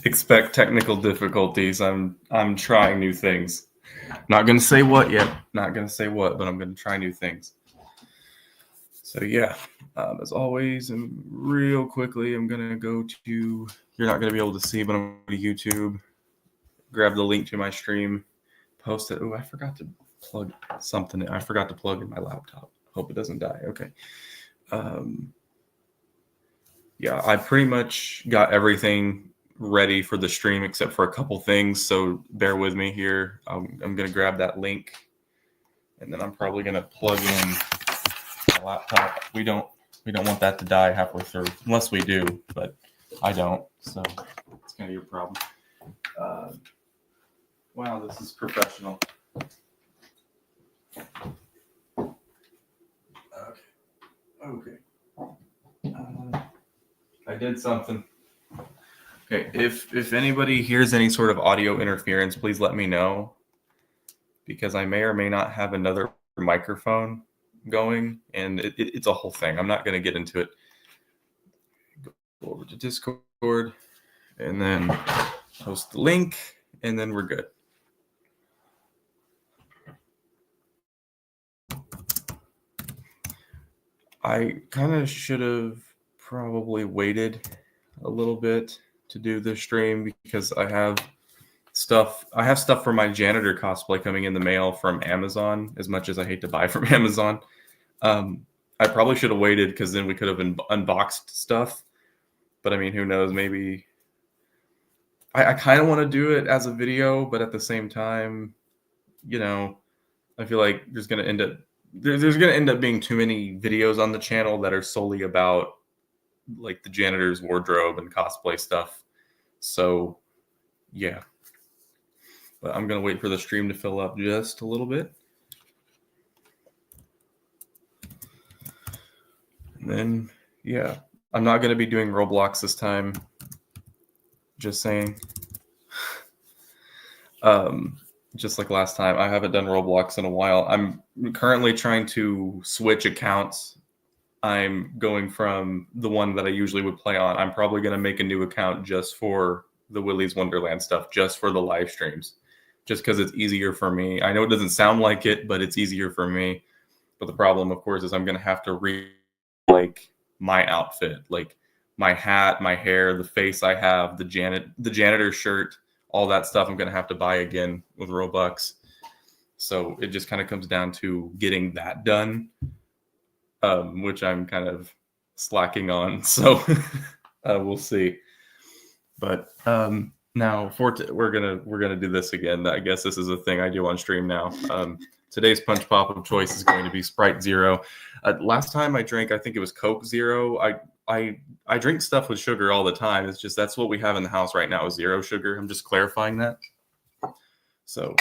expect technical difficulties. I'm trying new things. Not gonna say what yet. Not gonna say what, but I'm gonna try new things. So yeah, as always, and real quickly, I'm gonna go to. You're not gonna be able to see, but I'm going to YouTube. Grab the link to my stream. Post it. Oh, I forgot to plug something. I forgot to plug in my laptop. Hope it doesn't die. Okay. Yeah, I pretty much got everything ready for the stream except for a couple things. So bear with me here. I'm going to grab that link, and then I'm probably going to plug in my laptop. We don't want that to die halfway through, unless we do, but I don't. So it's going to be a problem. Wow, this is professional. Okay. I did something. Okay, if anybody hears any sort of audio interference, please let me know, because I may or may not have another microphone going, and it's a whole thing. I'm not going to get into it. Go over to Discord, and then post the link, and then we're good. I kind of should have probably waited a little bit to do this stream, because I have stuff for my janitor cosplay coming in the mail from Amazon, as much as I hate to buy from Amazon. I probably should have waited, because then we could have unboxed stuff. But I mean, who knows? Maybe I kind of want to do it as a video, but at the same time, I feel like there's going to end up being too many videos on the channel that are solely about like the janitor's wardrobe and cosplay stuff. So yeah, but I'm going to wait for the stream to fill up just a little bit. And then, yeah, I'm not going to be doing Roblox this time. Just saying. Just like last time, I haven't done Roblox in a while. I'm currently trying to switch accounts. I'm going from the one that I usually would play on. I'm probably going to make a new account just for the Willy's Wonderland stuff, just for the live streams, just because it's easier for me. I know it doesn't sound like it, but it's easier for me. But the problem, of course, is I'm going to have to like my outfit, like my hat, my hair, the face I have, the janitor shirt, all that stuff I'm going to have to buy again with Robux. So it just kind of comes down to getting that done, which I'm kind of slacking on. So we'll see. But now we're gonna do this again. I guess this is a thing I do on stream now. Today's punch pop of choice is going to be Sprite Zero. Last time I drank, I think it was Coke Zero. I drink stuff with sugar all the time. It's just that's what we have in the house right now is zero sugar. I'm just clarifying that. So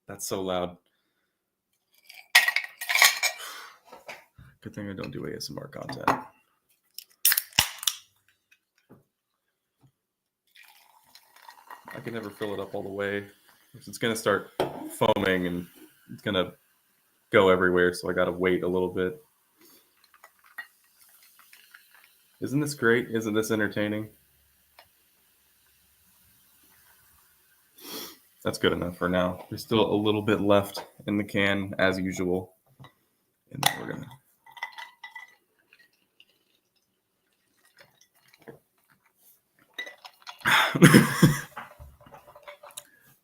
that's so loud. Good thing I don't do ASMR content. I can never fill it up all the way. It's going to start foaming and it's going to go everywhere, so I got to wait a little bit. Isn't this great? Isn't this entertaining? That's good enough for now. There's still a little bit left in the can, as usual. And then we're going to...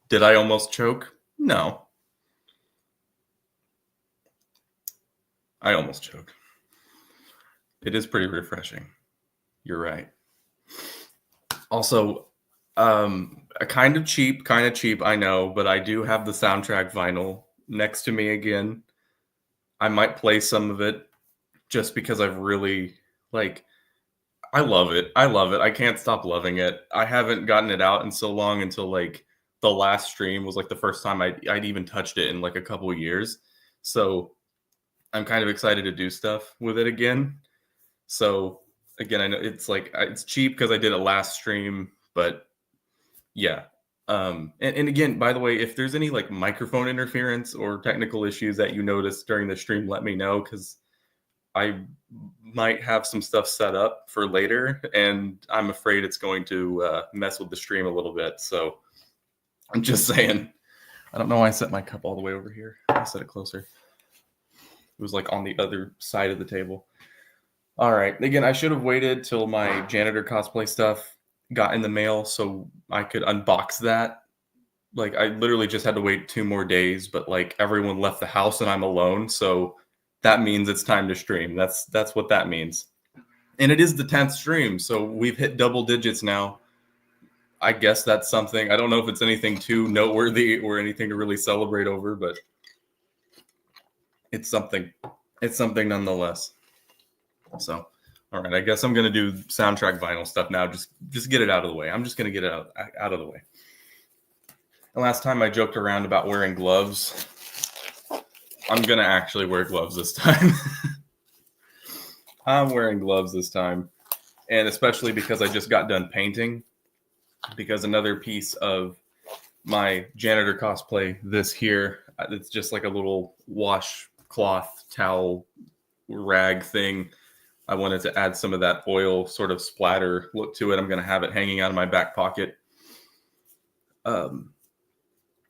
Did I almost choke? No. I almost choked. It is pretty refreshing. You're right. Also, kind of cheap, I know, but I do have the soundtrack vinyl next to me again. I might play some of it just because I've really, I love it. I can't stop loving it. I haven't gotten it out in so long until, the last stream was, the first time I'd even touched it in, a couple of years. So I'm kind of excited to do stuff with it again. So, again, I know it's cheap because I did it last stream, but yeah. And again, by the way, if there's any microphone interference or technical issues that you notice during the stream, let me know, because I might have some stuff set up for later, and I'm afraid it's going to mess with the stream a little bit. So I'm just saying. I don't know why I set my cup all the way over here. I set it closer. It was like on the other side of the table. All right. Again, I should have waited till my janitor cosplay stuff got in the mail so I could unbox that. Like, I literally just had to wait 2 more days, but like everyone left the house and I'm alone, so that means it's time to stream. That's what that means. And it is the 10th stream, so we've hit double digits now. I guess that's something. I don't know if it's anything too noteworthy or anything to really celebrate over, but it's something. It's something nonetheless. So, all right, I guess I'm gonna do soundtrack vinyl stuff now. Just get it out of the way. I'm just gonna get it out of the way. The last time I joked around about wearing gloves, I'm gonna actually wear gloves this time. I'm wearing gloves this time, and especially because I just got done painting. Because another piece of my janitor cosplay, this here, it's just like a little washcloth towel rag thing. I wanted to add some of that oil sort of splatter look to it. I'm going to have it hanging out of my back pocket.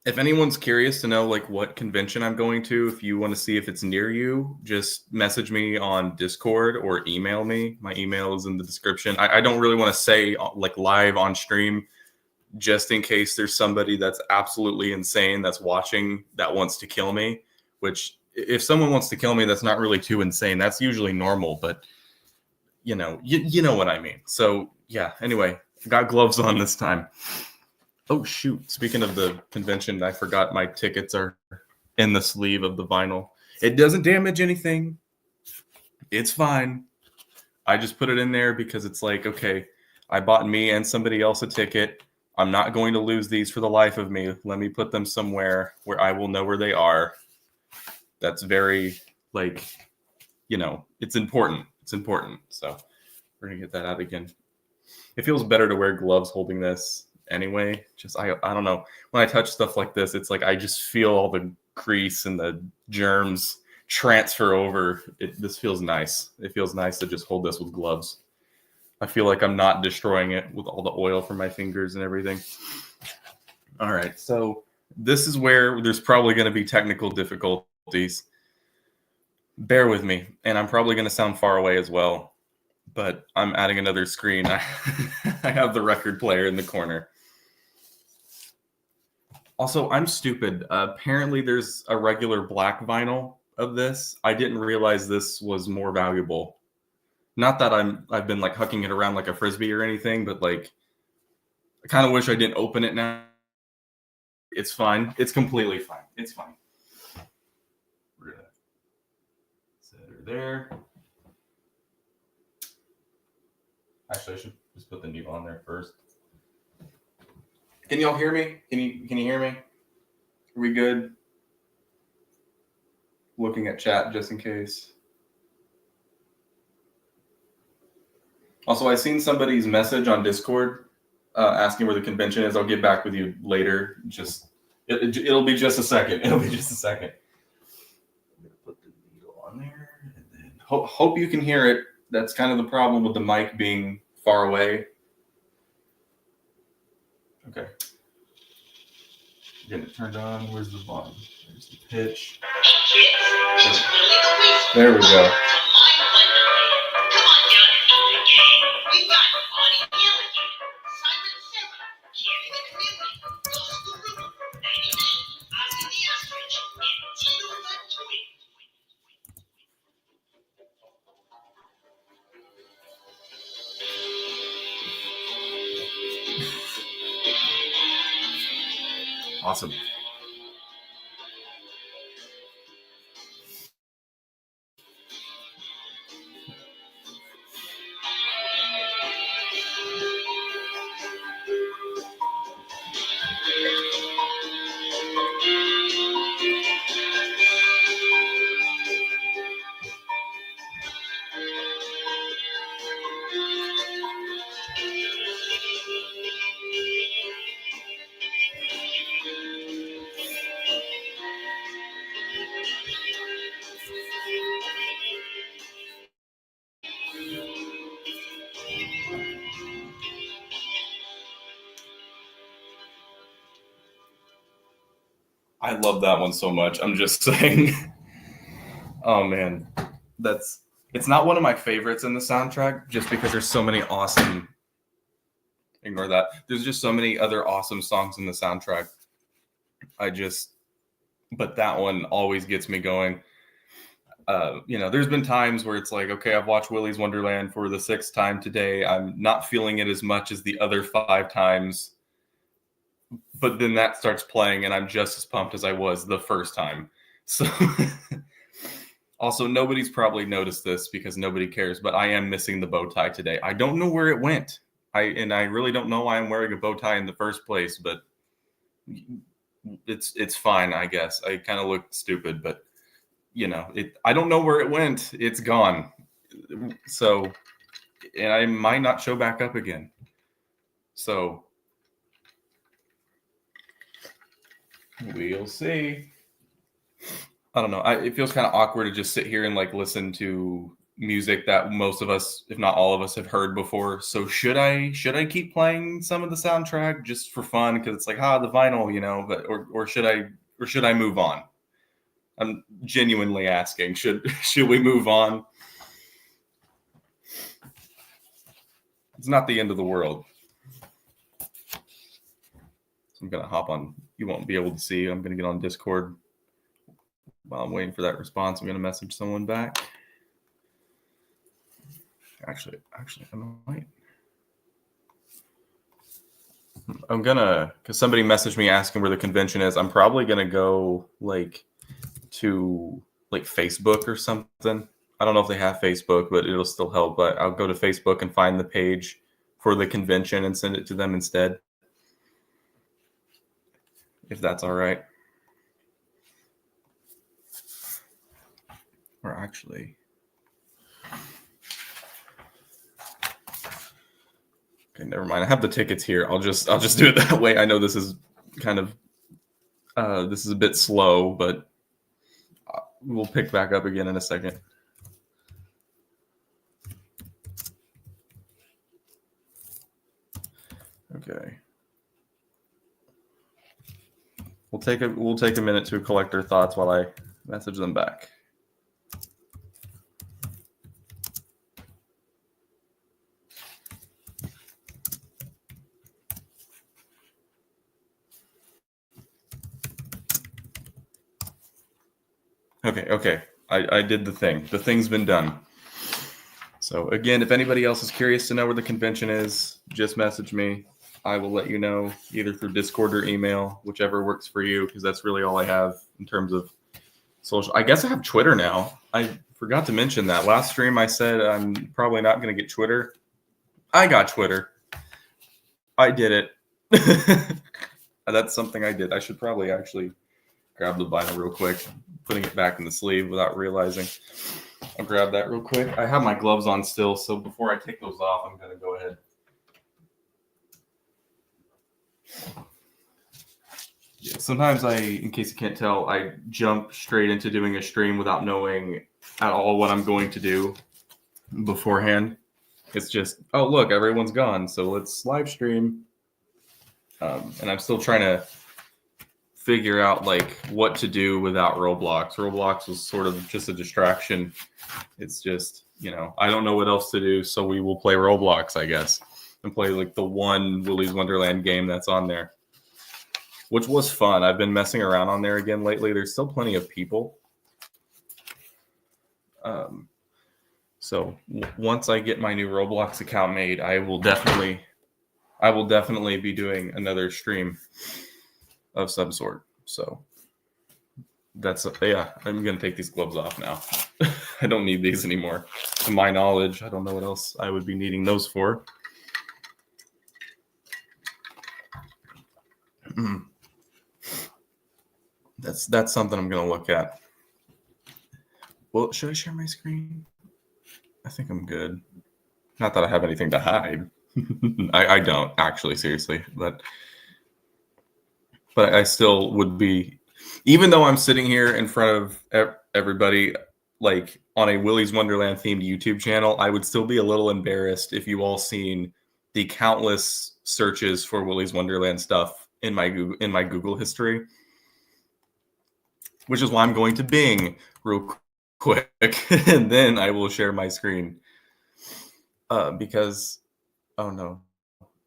If anyone's curious to know like what convention I'm going to, if you want to see if it's near you, just message me on Discord or email me. My email is in the description. I don't really want to say like live on stream, just in case there's somebody that's absolutely insane that's watching that wants to kill me, which if someone wants to kill me, that's not really too insane. That's usually normal, but you know what I mean. So yeah, anyway, got gloves on this time. Oh, shoot. Speaking of the convention, I forgot my tickets are in the sleeve of the vinyl. It doesn't damage anything. It's fine. I just put it in there because it's like, okay, I bought me and somebody else a ticket. I'm not going to lose these for the life of me. Let me put them somewhere where I will know where they are. That's very, like, it's important. It's important. So we're going to get that out again. It feels better to wear gloves holding this. Anyway, just I don't know, when I touch stuff like this, it's like I just feel all the grease and the germs transfer over. This feels nice. It feels nice to just hold this with gloves. I feel like I'm not destroying it with all the oil from my fingers and everything. All right, so this is where there's probably going to be technical difficulties. Bear with me, and I'm probably going to sound far away as well, but I'm adding another screen. I have the record player in the corner. Also, I'm stupid. Apparently, there's a regular black vinyl of this. I didn't realize this was more valuable. Not that I've been like hucking it around like a frisbee or anything, but like I kind of wish I didn't open it now. It's fine. It's completely fine. It's fine. We're gonna set her there. Actually, I should just put the needle on there first. Can y'all hear me? Can you hear me? Are we good? Looking at chat just in case. Also, I seen somebody's message on Discord asking where the convention is. I'll get back with you later. It'll be just a second. It'll be just a second. I'm gonna put the needle on there, and then hope you can hear it. That's kind of the problem with the mic being far away. Okay. Getting it turned on. Where's the volume? There's the pitch. There we go. Awesome. I love that one so much. I'm just saying. Oh man, that's it's not one of my favorites in the soundtrack just because there's so many awesome. Ignore that. There's just so many other awesome songs in the soundtrack. But that one always gets me going. There's been times where it's like, okay, I've watched Willy's Wonderland for the 6th time today. I'm not feeling it as much as the other 5 times. But then that starts playing and I'm just as pumped as I was the first time. So also, nobody's probably noticed this because nobody cares, but I am missing the bow tie today. I don't know where it went. I really don't know why I'm wearing a bow tie in the first place, but it's fine, I guess. I kind of look stupid, but I don't know where it went. It's gone. So, and I might not show back up again. So, we'll see. I don't know. It feels kind of awkward to just sit here and like listen to music that most of us, if not all of us, have heard before. So should I keep playing some of the soundtrack just for fun because it's like the vinyl, but or should I move on? I'm genuinely asking. Should we move on? It's not the end of the world. So I'm gonna hop on. You won't be able to see. I'm gonna get on Discord. While I'm waiting for that response, I'm gonna message someone back. Actually, I might. I'm gonna, because somebody messaged me asking where the convention is. I'm probably gonna go to Facebook or something. I don't know if they have Facebook, but it'll still help. But I'll go to Facebook and find the page for the convention and send it to them instead. If that's all right. Or actually, okay, never mind. I have the tickets here. I'll just do it that way. I know this is kind of this is a bit slow, but we'll pick back up again in a second. Okay. We'll take a minute to collect their thoughts while I message them back. Okay. I did the thing. The thing's been done. So again, if anybody else is curious to know where the convention is, just message me. I will let you know either through Discord or email, whichever works for you, because that's really all I have in terms of social. I guess I have Twitter now. I forgot to mention that. Last stream I said I'm probably not going to get Twitter. I got Twitter. I did it. That's something I did. I should probably actually grab the vinyl real quick, putting it back in the sleeve without realizing. I'll grab that real quick. I have my gloves on still, so before I take those off, I'm going to go ahead. Yeah, sometimes in case you can't tell, I jump straight into doing a stream without knowing at all what I'm going to do beforehand. It's just, oh, look, everyone's gone, so let's live stream. And I'm still trying to figure out what to do without Roblox. Roblox was sort of just a distraction. It's just, I don't know what else to do, so we will play Roblox, I guess, and play the one Willy's Wonderland game that's on there, which was fun. I've been messing around on there again lately. There's still plenty of people. So once I get my new Roblox account made, I will definitely be doing another stream of some sort. So I'm gonna take these gloves off now. I don't need these anymore. To my knowledge, I don't know what else I would be needing those for. That's something I'm gonna look at. Well, should I share my screen? I think I'm good. Not that I have anything to hide. I don't actually, seriously, but I still would be, even though I'm sitting here in front of everybody, on a Willy's Wonderland themed YouTube channel, I would still be a little embarrassed if you all seen the countless searches for Willy's Wonderland stuff in my Google history. which is why I'm going to Bing real quick, and then I will share my screen. Because, oh no,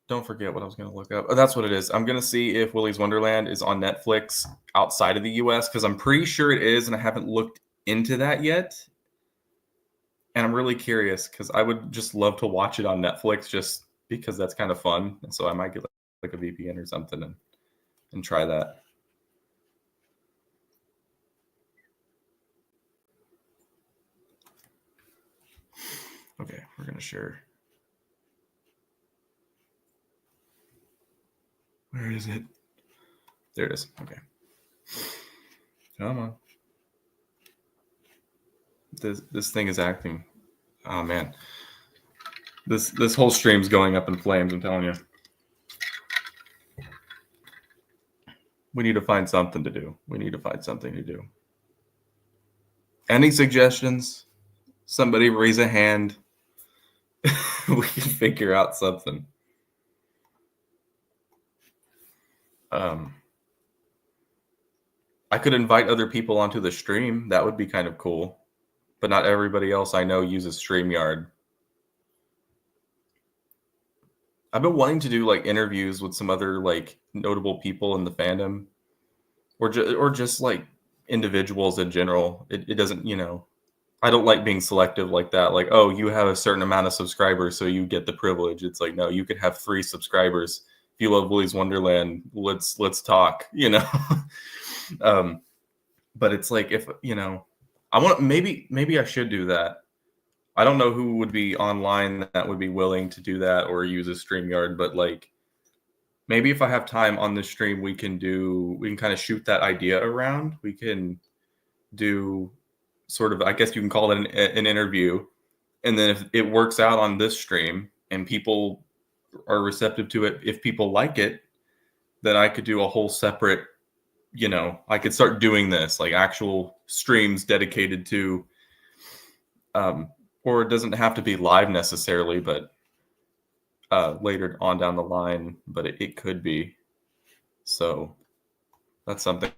don't forget what I was going to look up. Oh, that's what it is. I'm going to see if Willy's Wonderland is on Netflix outside of the US, because I'm pretty sure it is, and I haven't looked into that yet. And I'm really curious because I would just love to watch it on Netflix just because that's kind of fun. And so I might get like a VPN or something and try that. Okay, we're going to share. Where is it? There it is. Okay. Come on. This thing is acting. Oh man. This whole stream's going up in flames, I'm telling you. We need to find something to do. Any suggestions? Somebody raise a hand. We can figure out something. I could invite other people onto the stream. That would be kind of cool. But not everybody else I know uses StreamYard. I've been wanting to do like interviews with some other like notable people in the fandom, or just like individuals in general. It doesn't, I don't like being selective like that. Like, oh, you have a certain amount of subscribers, so you get the privilege. It's like, no, you could have 3 subscribers. If you love Willy's Wonderland, let's talk. But it's like, if I want, maybe I should do that. I don't know who would be online that would be willing to do that or use a StreamYard, but like maybe if I have time on the stream, we can kind of shoot that idea around. We can do sort of, I guess you can call it an interview. And then if it works out on this stream and people are receptive to it, if people like it, then I could do a whole separate, I could start doing this, like actual streams dedicated to, or it doesn't have to be live necessarily, but later on down the line, but it could be. So that's something.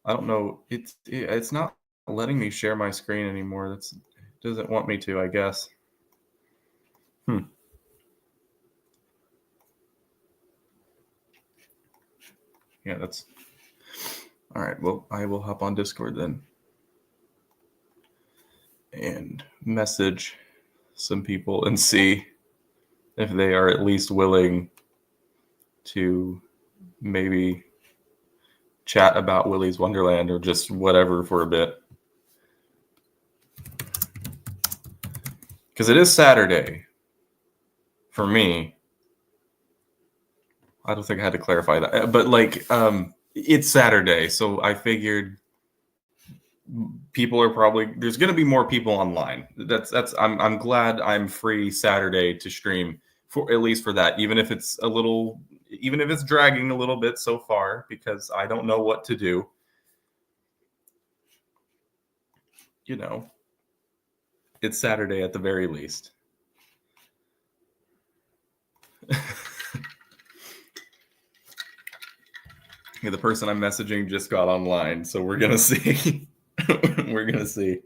I don't know. It's not letting me share my screen anymore. It doesn't want me to, I guess. Yeah, that's all right. Well, I will hop on Discord then and message some people and see if they are at least willing to maybe chat about Willy's Wonderland or just whatever for a bit. Because it is Saturday for me. I don't think I had to clarify that, but like it's Saturday, so I figured people are there's going to be more people online. I'm glad I'm free Saturday to stream, for at least for that, even if it's dragging a little bit so far because I don't know what to do. It's Saturday at the very least. Yeah, the person I'm messaging just got online, so we're gonna see. We're gonna see.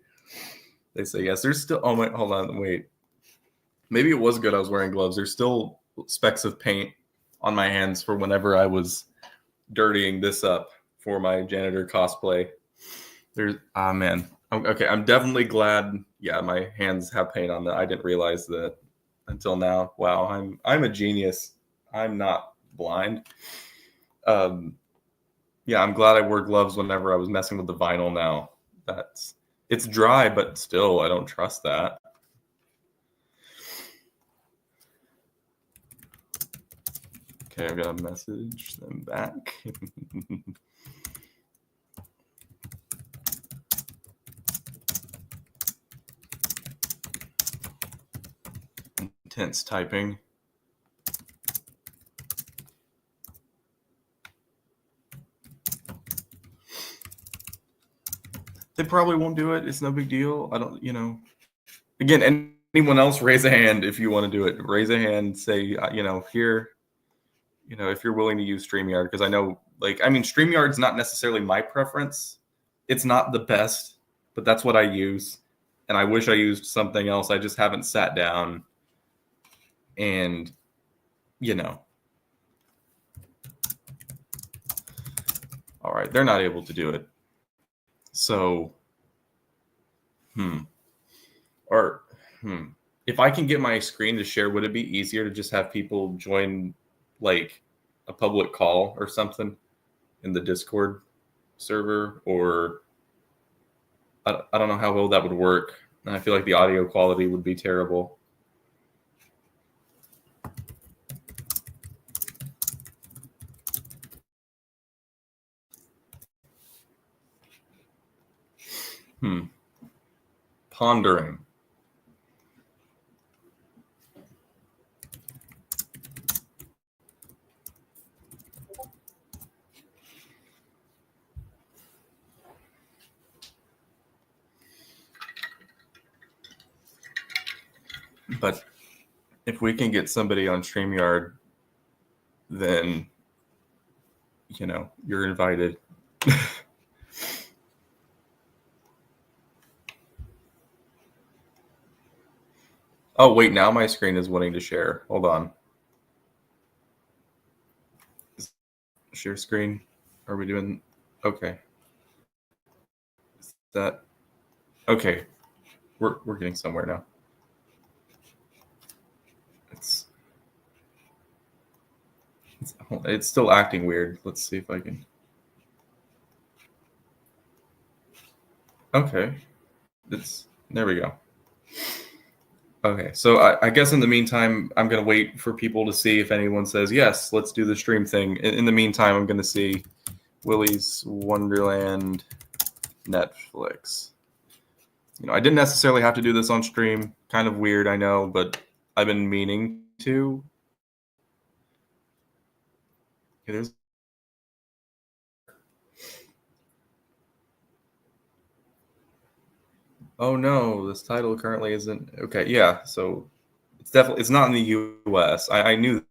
They say yes. There's still. Oh my! Hold on. Wait. Maybe it was good. I was wearing gloves. There's still specks of paint on my hands for whenever I was dirtying this up for my janitor cosplay. There's. Ah, man. Okay. I'm definitely glad. Yeah, my hands have paint on that. I didn't realize that until now. Wow. I'm a genius. I'm not blind. Yeah, I'm glad I wore gloves whenever I was messing with the vinyl now. It's dry, but still, I don't trust that. Okay, I'm gonna message them back. Intense typing. They probably won't do it. It's no big deal. I don't, Again, anyone else, raise a hand if you want to do it. Raise a hand. Say, here, if you're willing to use StreamYard, because I know Like, I mean, StreamYard's not necessarily my preference. It's not the best, but that's what I use. And I wish I used something else. I just haven't sat down and, you know. All right, they're not able to do it. So, if I can get my screen to share, would it be easier to just have people join like a public call or something in the Discord server? Or I don't know how well that would work. And I feel like the audio quality would be terrible. Pondering. But if we can get somebody on StreamYard, then, you know, you're invited. Oh, wait, now my screen is wanting to share. Hold on. Share screen. Are we doing? Okay. Is that okay? We're getting somewhere now. It's still acting weird. Let's see if I can. Okay. There we go. Okay, so I guess in the meantime, I'm going to wait for people to see if anyone says, yes, let's do the stream thing. In the meantime, I'm going to see Willy's Wonderland Netflix. You know, I didn't necessarily have to do this on stream. Kind of weird, I know, but I've bbeen meaning to. Okay, oh no, this title currently isn't. Okay, yeah, so it's not in the US. I knew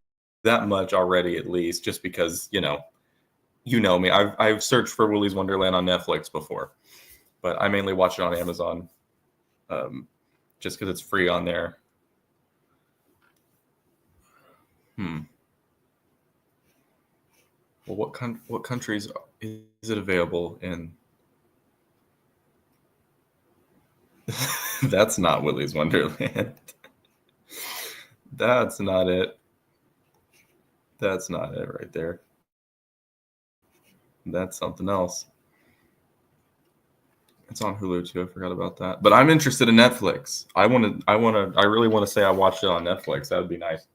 that much already, at least, just because, you know me. I've searched for Willy's Wonderland on Netflix before, but I mainly watch it on Amazon, just because it's free on there. Well, what countries is it available in? That's not Willy's Wonderland. That's not it. That's not it right there. That's something else. It's on Hulu too. I forgot about that. But I'm interested in Netflix. I really want to say I watched it on Netflix. That would be nice.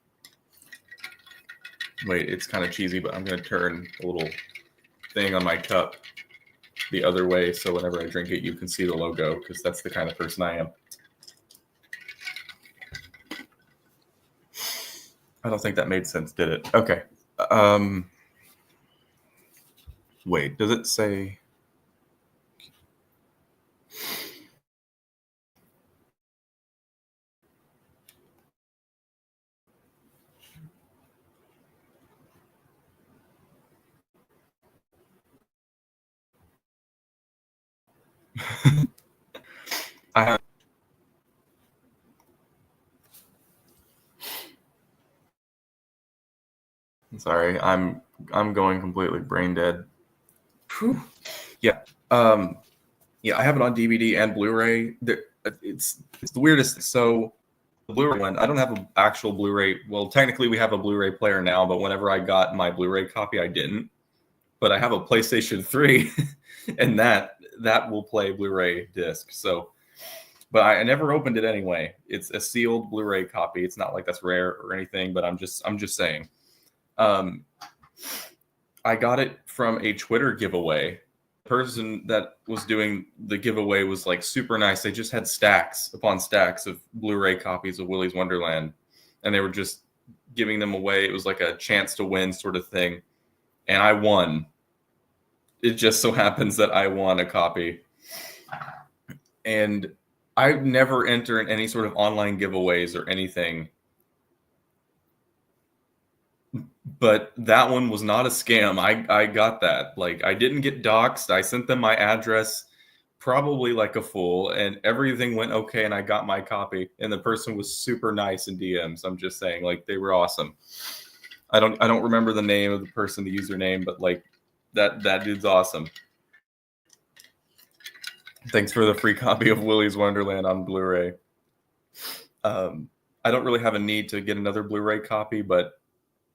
Wait, it's kind of cheesy, but I'm going to turn a little thing on my cup the other way, so whenever I drink it, you can see the logo, because that's the kind of person I am. I don't think that made sense, did it? Okay. Wait, does it say? I have. Sorry, I'm going completely brain dead. Whew. Yeah. Yeah, I have it on DVD and Blu-ray. It's the weirdest. So the Blu-ray one, I don't have an actual Blu-ray. Well, technically we have a Blu-ray player now, but whenever I got my Blu-ray copy, I didn't. But I have a PlayStation 3, and that will play Blu-ray disc. So, but I never opened it anyway. It's a sealed Blu-ray copy. It's not like that's rare or anything, but I'm just saying. I got it from a Twitter giveaway. The person that was doing the giveaway was like super nice. They just had stacks upon stacks of Blu-ray copies of Willy's Wonderland, and they were just giving them away. It was like a chance to win sort of thing, and I won. It just so happens that I won a copy, and I never enter in any sort of online giveaways or anything. But that one was not a scam. I got that. Like, I didn't get doxxed. I sent them my address probably like a fool, and everything went okay, and I got my copy, and the person was super nice in DMs. I'm just saying, like, they were awesome. I don't remember the name of the person, the username, but like that dude's awesome. Thanks for the free copy of Willy's Wonderland on Blu-ray. I don't really have a need to get another Blu-ray copy, but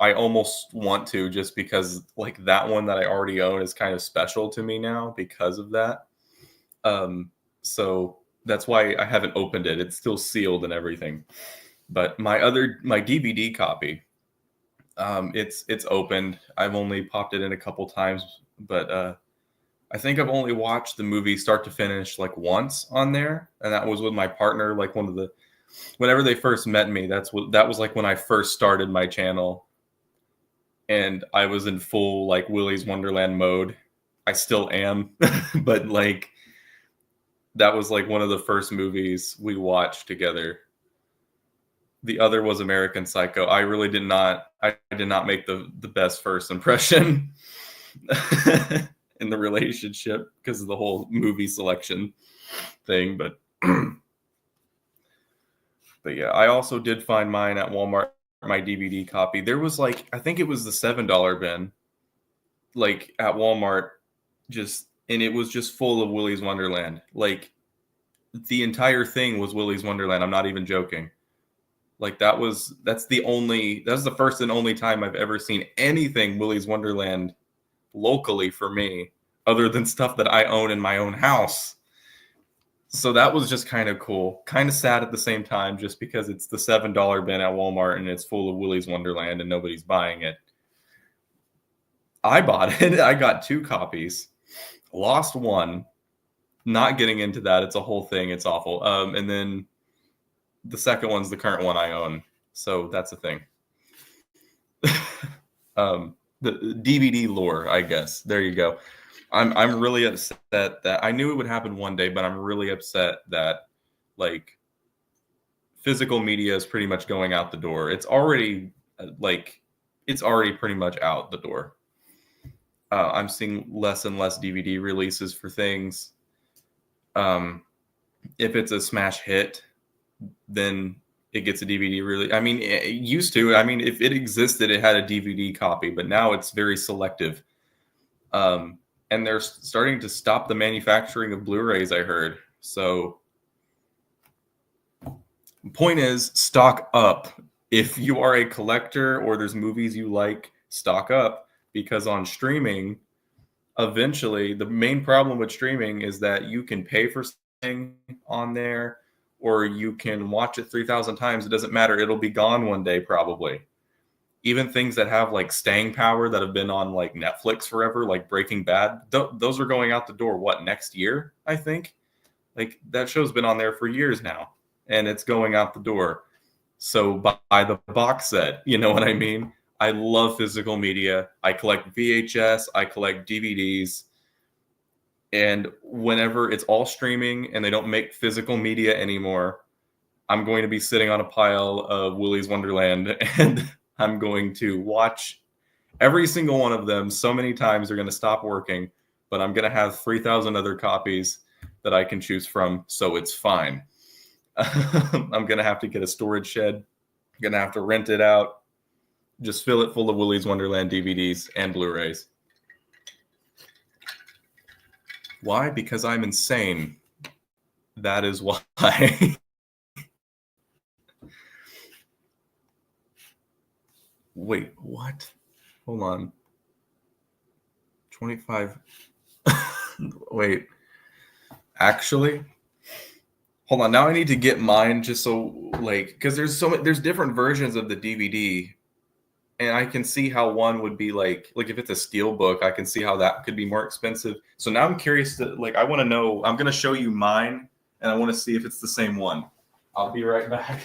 I almost want to, just because like that one that I already own is kind of special to me now because of that. So that's why I haven't opened it. It's still sealed and everything. But my DVD copy, it's opened. I've only popped it in a couple times, but I think I've only watched the movie start to finish like once on there, and that was with my partner. Like whenever they first met me, that was like when I first started my channel, and I was in full like Willy's Wonderland mode. I still am, but like that was like one of the first movies we watched together. The other was American Psycho. I did not make the best first impression in the relationship because of the whole movie selection thing. But yeah, I also did find mine at Walmart, my DVD copy. There was like, I think it was the $7 bin, like at Walmart, and it was just full of Willy's Wonderland. Like the entire thing was Willy's Wonderland. I'm not even joking. Like that's the first and only time I've ever seen anything Willy's Wonderland locally for me, other than stuff that I own in my own house. So that was just kind of cool. Kind of sad at the same time, just because it's the $7 bin at Walmart and it's full of Willy's Wonderland and nobody's buying it. I bought it. I got 2 copies. Lost one. Not getting into that. It's a whole thing. It's awful. And then the second one's the current one I own. So that's a thing. The DVD lore, I guess. There you go. I'm really upset that I knew it would happen one day, but I'm really upset that like physical media is pretty much going out the door. It's already pretty much out the door. I'm seeing less and less DVD releases for things. If it's a smash hit, then it gets a DVD release. I mean, it used to. I mean, if it existed, it had a DVD copy, but now it's very selective. And they're starting to stop the manufacturing of Blu-rays, I heard. So, point is, stock up. If you are a collector or there's movies you like, stock up, because on streaming, eventually, the main problem with streaming is that you can pay for something on there, or you can watch it 3,000 times. It doesn't matter. It'll be gone one day, probably. Even things that have like staying power that have been on like Netflix forever, like Breaking Bad, those are going out the door, next year, I think? Like that show's been on there for years now, and it's going out the door. So buy the box set, you know what I mean? I love physical media. I collect VHS, I collect DVDs, and whenever it's all streaming and they don't make physical media anymore, I'm going to be sitting on a pile of Willy's Wonderland, and I'm going to watch every single one of them so many times they're going to stop working, but I'm going to have 3,000 other copies that I can choose from, so it's fine. I'm going to have to get a storage shed. I'm going to have to rent it out. Just fill it full of Willy's Wonderland DVDs and Blu-rays. Why? Because I'm insane. That is why. Wait, what? Hold on. 25. Wait. Actually, hold on. Now I need to get mine just so like, because there's different versions of the DVD, and I can see how one would be like if it's a steel book, I can see how that could be more expensive. So now I'm curious to I want to know. I'm going to show you mine, and I want to see if it's the same one. I'll be right back.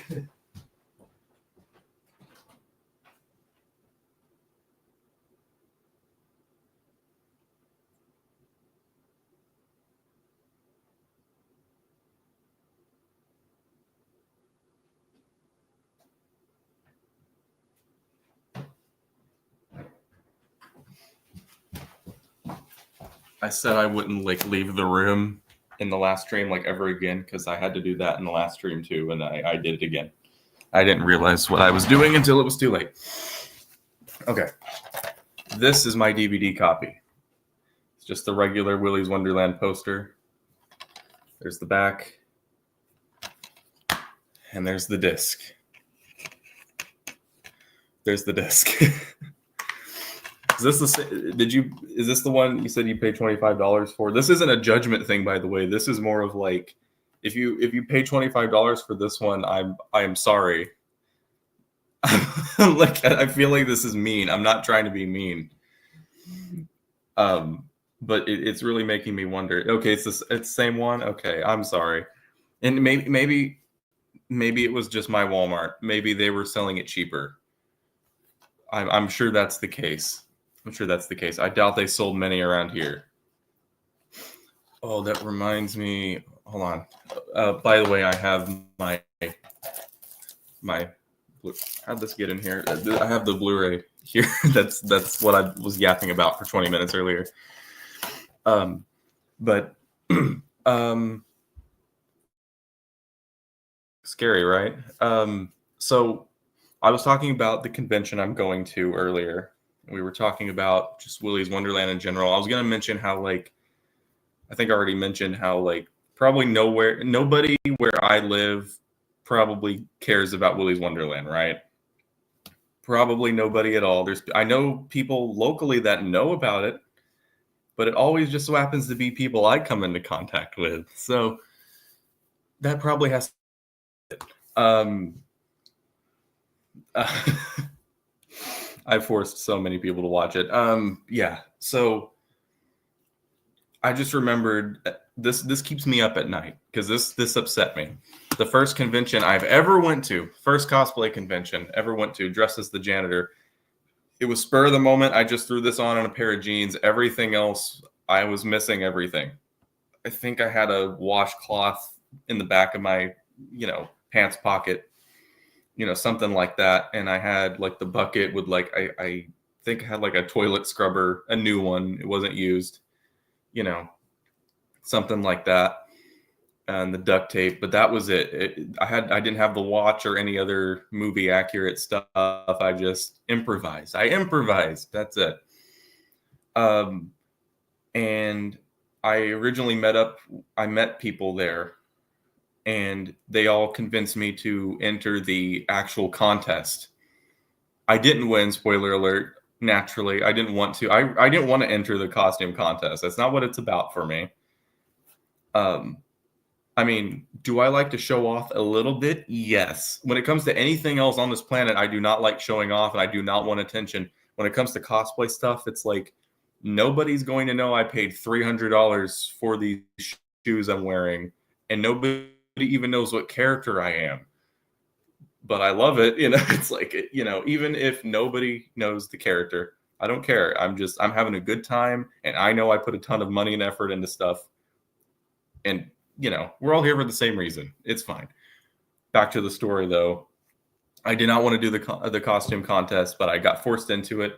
I said I wouldn't like leave the room in the last stream like ever again because I had to do that in the last stream too, and I did it again. I didn't realize what I was doing until it was too late. Okay, this is my DVD copy. It's just the regular Willy's Wonderland poster. There's the back, and there's the disc. There's the disc. Is this the one you said you paid $25 for? This isn't a judgment thing, by the way. This is more of like, if you pay $25 for this one, I am sorry. Like, I feel like this is mean. I'm not trying to be mean. But it's really making me wonder. Okay, it's the same one. Okay, I'm sorry. And maybe it was just my Walmart. Maybe they were selling it cheaper. I'm sure that's the case. I doubt they sold many around here. Oh, that reminds me. Hold on. By the way, I have my. How'd this get in here? I have the Blu-ray here. That's what I was yapping about for 20 minutes earlier. But scary, right? So I was talking about the convention I'm going to earlier. We were talking about just Willy's Wonderland in general. I was going to mention how, like, I think I already mentioned how, like, probably nobody where I live probably cares about Willy's Wonderland, right? Probably nobody at all. I know people locally that know about it, but it always just so happens to be people I come into contact with. So that probably has I forced so many people to watch it. Yeah. So I just remembered this keeps me up at night because this upset me. The first convention I've ever went to, first cosplay convention ever went to, dressed as the janitor. It was spur of the moment. I just threw this on a pair of jeans. Everything else, I was missing everything. I think I had a washcloth in the back of my, pants pocket, something like that. And I had like the bucket with like, I think I had like a toilet scrubber, a new one. It wasn't used, something like that. And the duct tape, but that was it. I didn't have the watch or any other movie accurate stuff. I just improvised. That's it. And I originally met people there, and they all convinced me to enter the actual contest. I didn't win, spoiler alert. Naturally, I didn't want to. I didn't want to enter the costume contest. That's not what it's about for me. I mean, do I like to show off a little bit? Yes. When it comes to anything else on this planet, I do not like showing off, and I do not want attention. When it comes to cosplay stuff, it's like nobody's going to know I paid $300 for these shoes I'm wearing, and nobody even knows what character I am. But I love it. It's like, even if nobody knows the character, I don't care. I'm having a good time, and I know I put a ton of money and effort into stuff. And we're all here for the same reason. It's fine. Back to the story, though. I did not want to do the costume contest, but I got forced into it,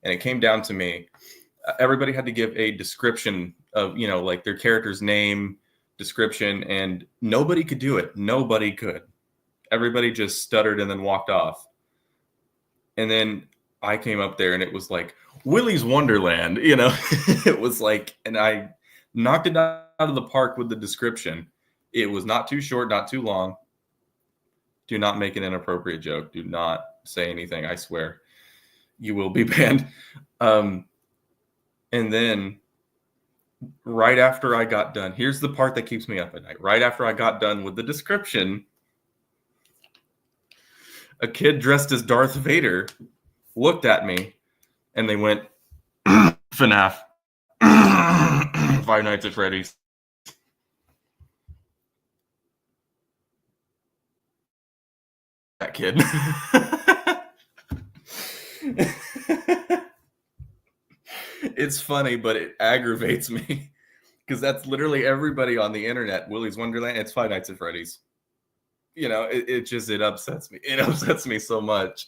and it came down to me. Everybody had to give a description of, like their character's name, description, and nobody could do it. Nobody could. Everybody just stuttered and then walked off. And then I came up there, and it was like, Willy's Wonderland, It was like, and I knocked it out of the park with the description. It was not too short, not too long. Do not make an inappropriate joke. Do not say anything. I swear you will be banned. And then right after I got done, here's the part that keeps me up at night. Right after I got done with the description, a kid dressed as Darth Vader looked at me, and they went, FNAF. Five Nights at Freddy's. That kid. It's funny, but it aggravates me because that's literally everybody on the internet. Willy's Wonderland. It's Five Nights at Freddy's. It upsets me. It upsets me so much.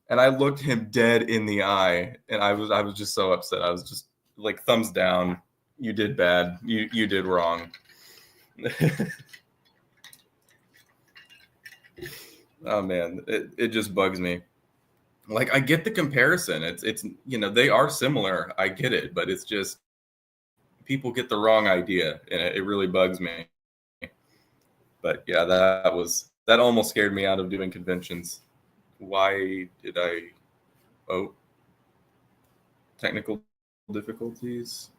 And I looked him dead in the eye, and I was just so upset. I was just like thumbs down. You did bad. You did wrong. Oh man, it just bugs me. Like I get the comparison. It's they are similar. I get it, but it's just people get the wrong idea, and it really bugs me. But yeah, that almost scared me out of doing conventions. Why did I? Oh, technical difficulties.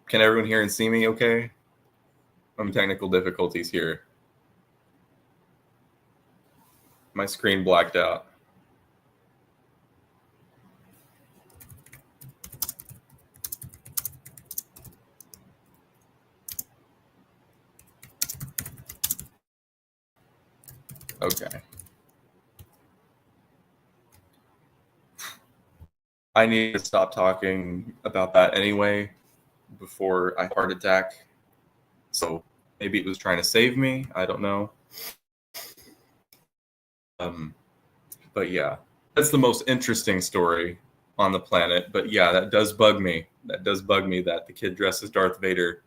Can everyone hear and see me okay? I'm technical difficulties here. My screen blacked out. Okay. I need to stop talking about that anyway before I heart attack. So maybe it was trying to save me. I don't know. But yeah, that's the most interesting story on the planet. But yeah, that does bug me. That does bug me that the kid dressed as Darth Vader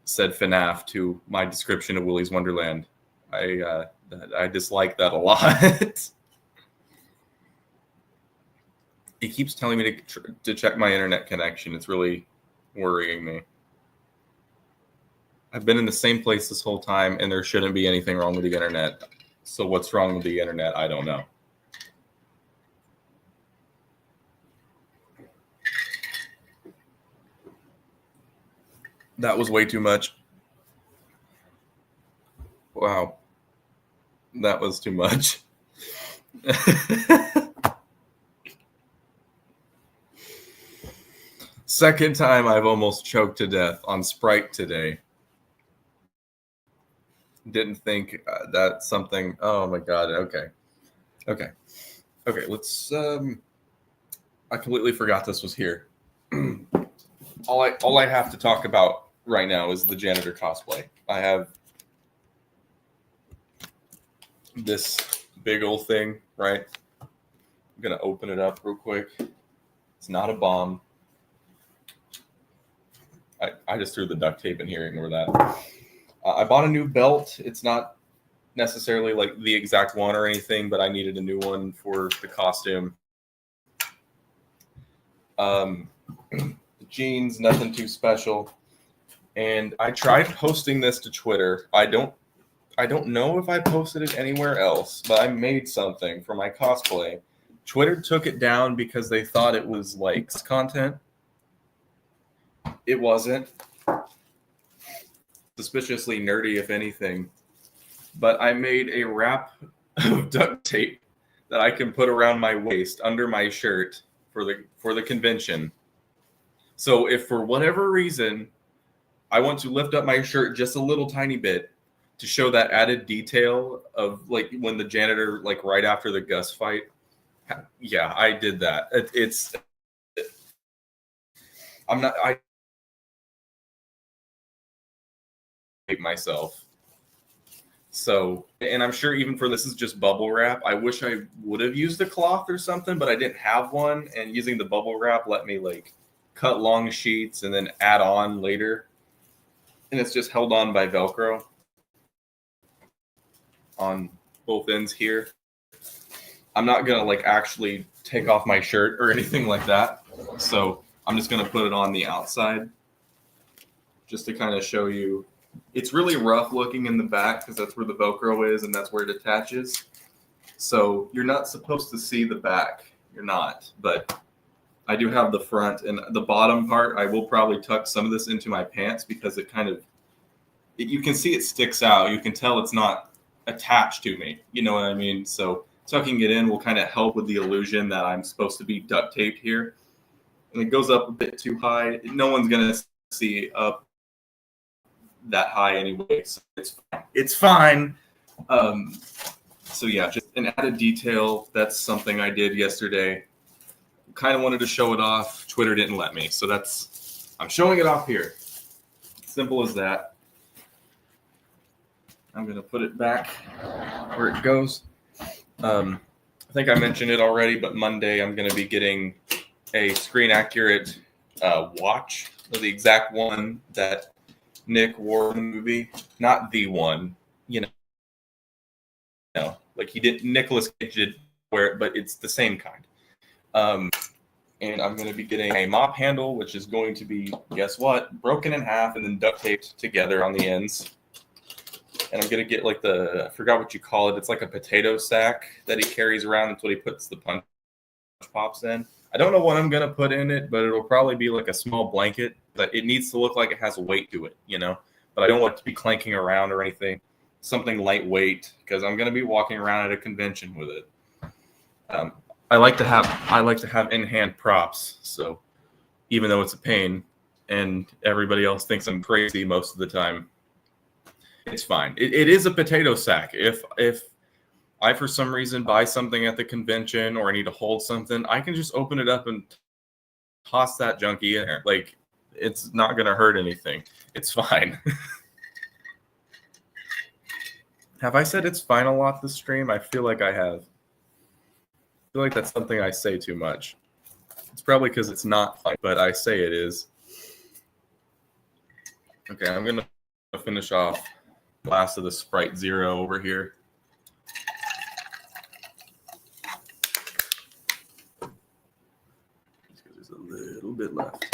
said FNAF to my description of Willy's Wonderland. I dislike that a lot. It keeps telling me to check my internet connection. It's really worrying me. I've been in the same place this whole time, and there shouldn't be anything wrong with the internet. So what's wrong with the internet? I don't know. That was way too much. Wow. That was too much. Second time I've almost choked to death on Sprite today. Didn't think that's something. Oh my god. Okay. Let's. I completely forgot this was here. All I have to talk about right now is the janitor cosplay. I have this big old thing, right? I'm gonna open it up real quick. It's not a bomb. I just threw the duct tape in here. Ignore that. I bought a new belt. It's not necessarily like the exact one or anything, but I needed a new one for the costume. The jeans, nothing too special. And I tried posting this to Twitter. I don't know if I posted it anywhere else, but I made something for my cosplay. Twitter took it down because they thought it was likes content. It wasn't. Suspiciously nerdy, if anything. But I made a wrap of duct tape that I can put around my waist under my shirt for the convention. So if for whatever reason I want to lift up my shirt just a little tiny bit to show that added detail of like when the janitor, like right after the Gus fight, yeah, I did that. I hate myself. So, and I'm sure even for this is just bubble wrap. I wish I would have used a cloth or something, but I didn't have one. And using the bubble wrap let me like cut long sheets and then add on later. And it's just held on by Velcro on both ends here. I'm not gonna like actually take off my shirt or anything like that. So I'm just gonna put it on the outside just to kind of show you. It's really rough looking in the back because that's where the Velcro is and that's where it attaches. So you're not supposed to see the back. You're not. But I do have the front and the bottom part. I will probably tuck some of this into my pants because it kind of, you can see it sticks out. You can tell it's not attached to me. You know what I mean? So tucking it in will kind of help with the illusion that I'm supposed to be duct taped here. And it goes up a bit too high. No one's going to see up that high anyway, so it's fine. So yeah, just an added detail. That's something I did yesterday. Kind of wanted to show it off. Twitter didn't let me, so I'm showing it off here. Simple as that. I'm going to put it back where it goes. I think I mentioned it already, but Monday I'm going to be getting a screen accurate watch, the exact one that Nick wore in the movie. Not the one, like he did. Nicolas Cage did wear it, but it's the same kind. And I'm going to be getting a mop handle, which is going to be, guess what, broken in half and then duct taped together on the ends. And I'm going to get like I forgot what you call it. It's like a potato sack that he carries around. That's what he puts the punch pops in. I don't know what I'm going to put in it, but it'll probably be like a small blanket. But it needs to look like it has a weight to it, But I don't want it to be clanking around or anything. Something lightweight, because I'm going to be walking around at a convention with it. I like to have in-hand props. So even though it's a pain and everybody else thinks I'm crazy most of the time, it's fine. It is a potato sack. If I, for some reason, buy something at the convention or I need to hold something, I can just open it up and toss that junkie in there. Like, it's not going to hurt anything. It's fine. Have I said it's fine a lot this stream? I feel like I have. I feel like that's something I say too much. It's probably because it's not fine, but I say it is. Okay, I'm going to finish off last of the Sprite Zero over here. There's a little bit left.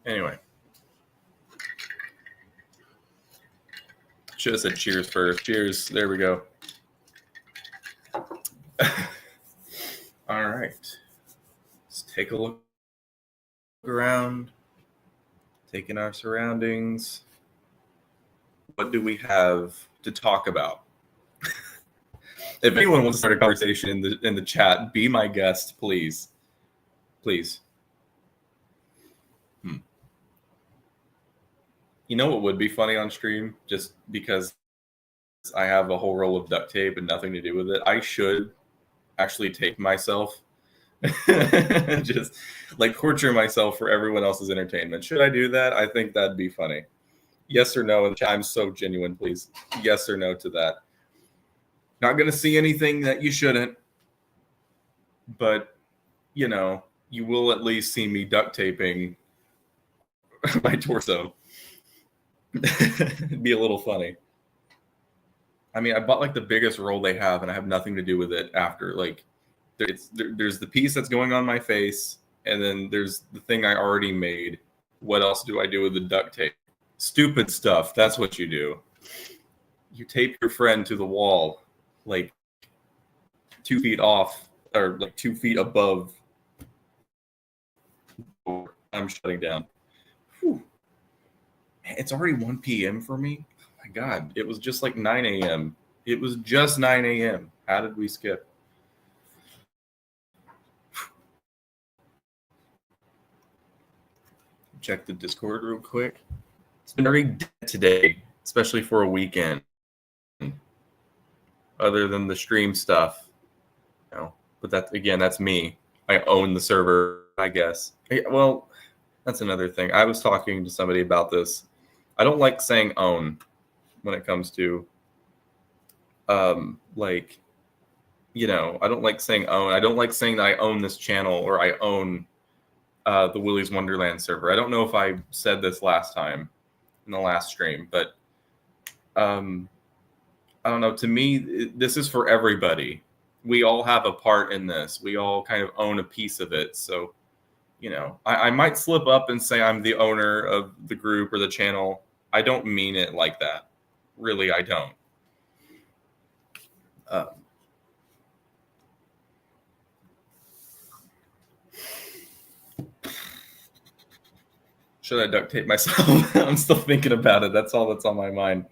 Anyway. Should have said cheers first. Cheers. There we go. All right. Let's take a look around, taking our surroundings. What do we have to talk about? If anyone wants to start a conversation in the chat, be my guest, please. Please. You know what would be funny on stream? Just because I have a whole roll of duct tape and nothing to do with it, I should actually tape myself. Just like torture myself for everyone else's entertainment. Should I do that? I think that'd be funny. Yes or no? I'm so genuine, please. Yes or no to that. Not going to see anything that you shouldn't. But, you will at least see me duct taping my torso. It'd be a little funny. I mean, I bought like the biggest roll they have, and I have nothing to do with it after. Like, there's the piece that's going on my face, and then there's the thing I already made. What else do I do with the duct tape? Stupid stuff. That's what you do. You tape your friend to the wall, like 2 feet off, or like 2 feet above. I'm shutting down. Whew. It's already 1 p.m. for me. Oh my God. It was just like 9 a.m. It was just 9 a.m. How did we skip? Check the Discord real quick. It's been very dead today, especially for a weekend. Other than the stream stuff. But that's me. I own the server, I guess. Well, that's another thing. I was talking to somebody about this. I don't like saying own when it comes to, I don't like saying own. I don't like saying that I own this channel or I own the Willy's Wonderland server. I don't know if I said this last time in the last stream, but I don't know. To me, this is for everybody. We all have a part in this. We all kind of own a piece of it. So, I might slip up and say I'm the owner of the group or the channel. I don't mean it like that. Really, I don't. Should I duct tape myself? I'm still thinking about it. That's all that's on my mind.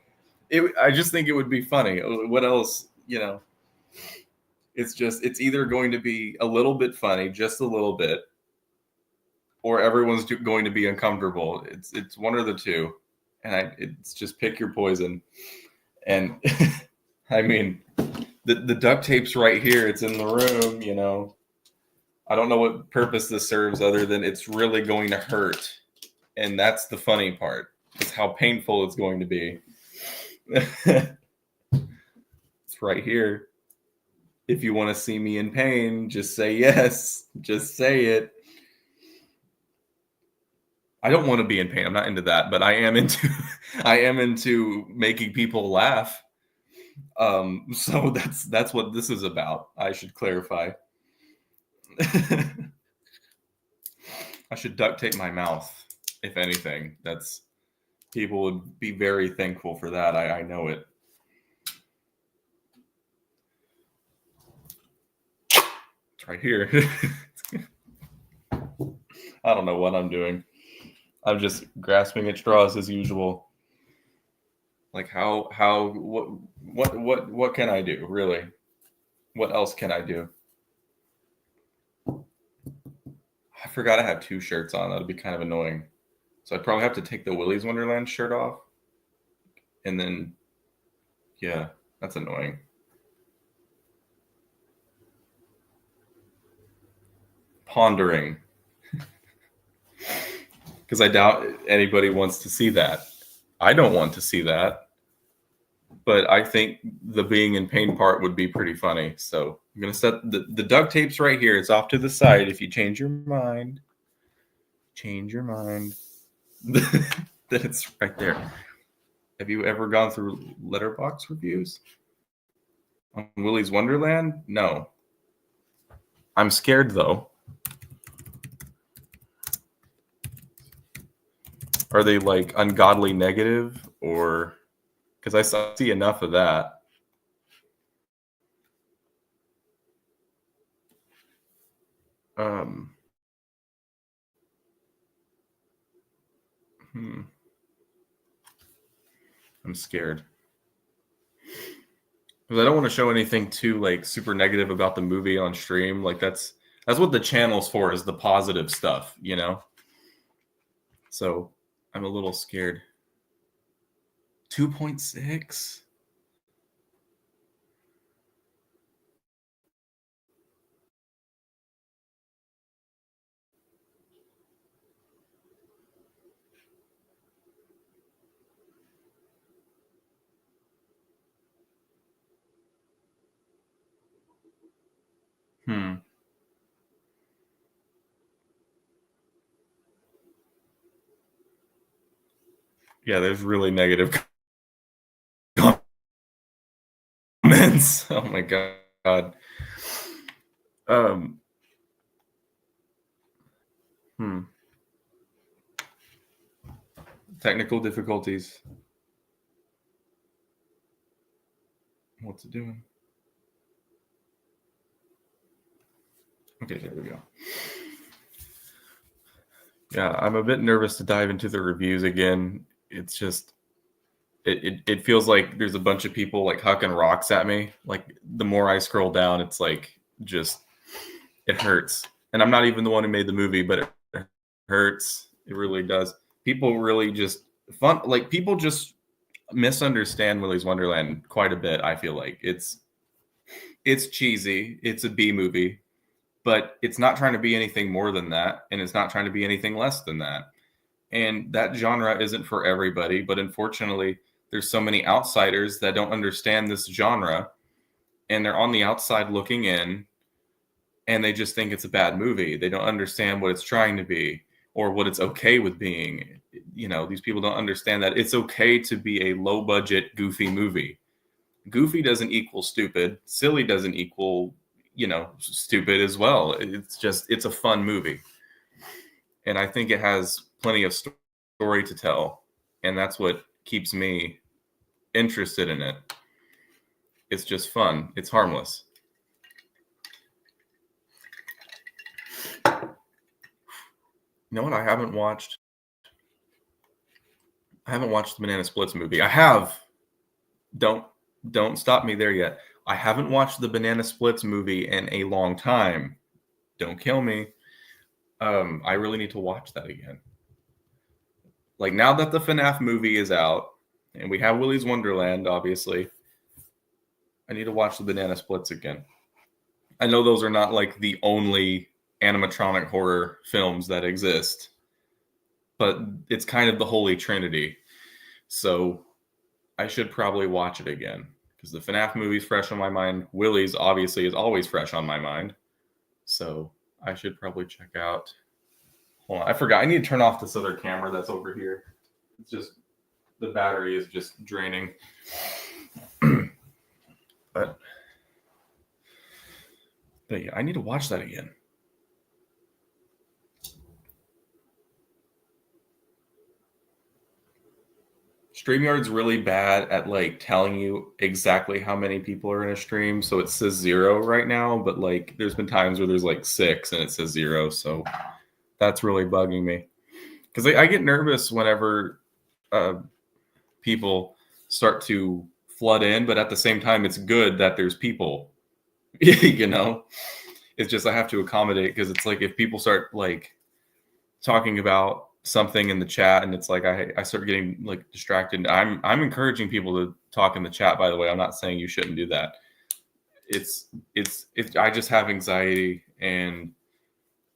I just think it would be funny. What else, It's either going to be a little bit funny, just a little bit, or everyone's going to be uncomfortable. It's one or the two, and it's just pick your poison. And I mean, the duct tape's right here. It's in the room. I don't know what purpose this serves other than it's really going to hurt. And that's the funny part. Is how painful it's going to be. It's right here. If you want to see me in pain, just say yes. Just say it. I don't want to be in pain. I'm not into that, but I am into making people laugh. So that's what this is about. I should clarify. I should duct tape my mouth, if anything. People would be very thankful for that. I know it. It's right here. I don't know what I'm doing. I'm just grasping at straws as usual. Like what can I do, really? What else can I do? I forgot I have 2 shirts on. That'd be kind of annoying. So I'd probably have to take the Willy's Wonderland shirt off. And then, yeah, that's annoying. Pondering. Because I doubt anybody wants to see that. I don't want to see that. But I think the being in pain part would be pretty funny. So I'm going to set the duct tape's right here. It's off to the side. If you change your mind, then it's right there. Have you ever gone through letterbox reviews on Willy's Wonderland? No. I'm scared, though. Are they like ungodly negative, or because I see enough of that? I'm scared because I don't want to show anything too like super negative about the movie on stream. Like that's what the channel's for, is the positive stuff, you know? So I'm a little scared. 2.6? Yeah, there's really negative comments. Oh my god. Technical difficulties. What's it doing? Okay, there we go. Yeah, I'm a bit nervous to dive into the reviews again. It's just it feels like there's a bunch of people like hucking rocks at me. Like the more I scroll down, it's like just it hurts. And I'm not even the one who made the movie, but it hurts. It really does. People really just people just misunderstand Willy's Wonderland quite a bit. I feel like it's cheesy. It's a B movie, but it's not trying to be anything more than that, and it's not trying to be anything less than that. And that genre isn't for everybody, but unfortunately, there's so many outsiders that don't understand this genre, and they're on the outside looking in, and they just think it's a bad movie. They don't understand what it's trying to be or what it's okay with being. You know, these people don't understand that it's okay to be a low budget, goofy movie. Goofy doesn't equal stupid. Silly doesn't equal, stupid as well. It's a fun movie. And I think it has plenty of story to tell. And that's what keeps me interested in it. It's just fun. It's harmless. You know what? I haven't watched the Banana Splits movie. I have. Don't stop me there yet. I haven't watched the Banana Splits movie in a long time. Don't kill me. I really need to watch that again. Like now that the FNAF movie is out and we have Willy's Wonderland, obviously, I need to watch the Banana Splits again. I know those are not like the only animatronic horror films that exist, but it's kind of the holy trinity. So I should probably watch it again because the FNAF movie's fresh on my mind. Willy's obviously is always fresh on my mind. So I should probably check out. Hold on, I forgot. I need to turn off this other camera that's over here. It's just the battery is just draining. but yeah, I need to watch that again. StreamYard's really bad at like telling you exactly how many people are in a stream. So it says 0 right now, but like there's been times where there's like 6 and it says 0. So that's really bugging me because I get nervous whenever people start to flood in, but at the same time, it's good that there's people, you know, it's just, I have to accommodate because it's like if people start like talking about something in the chat and it's like I start getting like distracted. I'm encouraging people to talk in the chat, by the way. I'm not saying you shouldn't do that. It's I just have anxiety and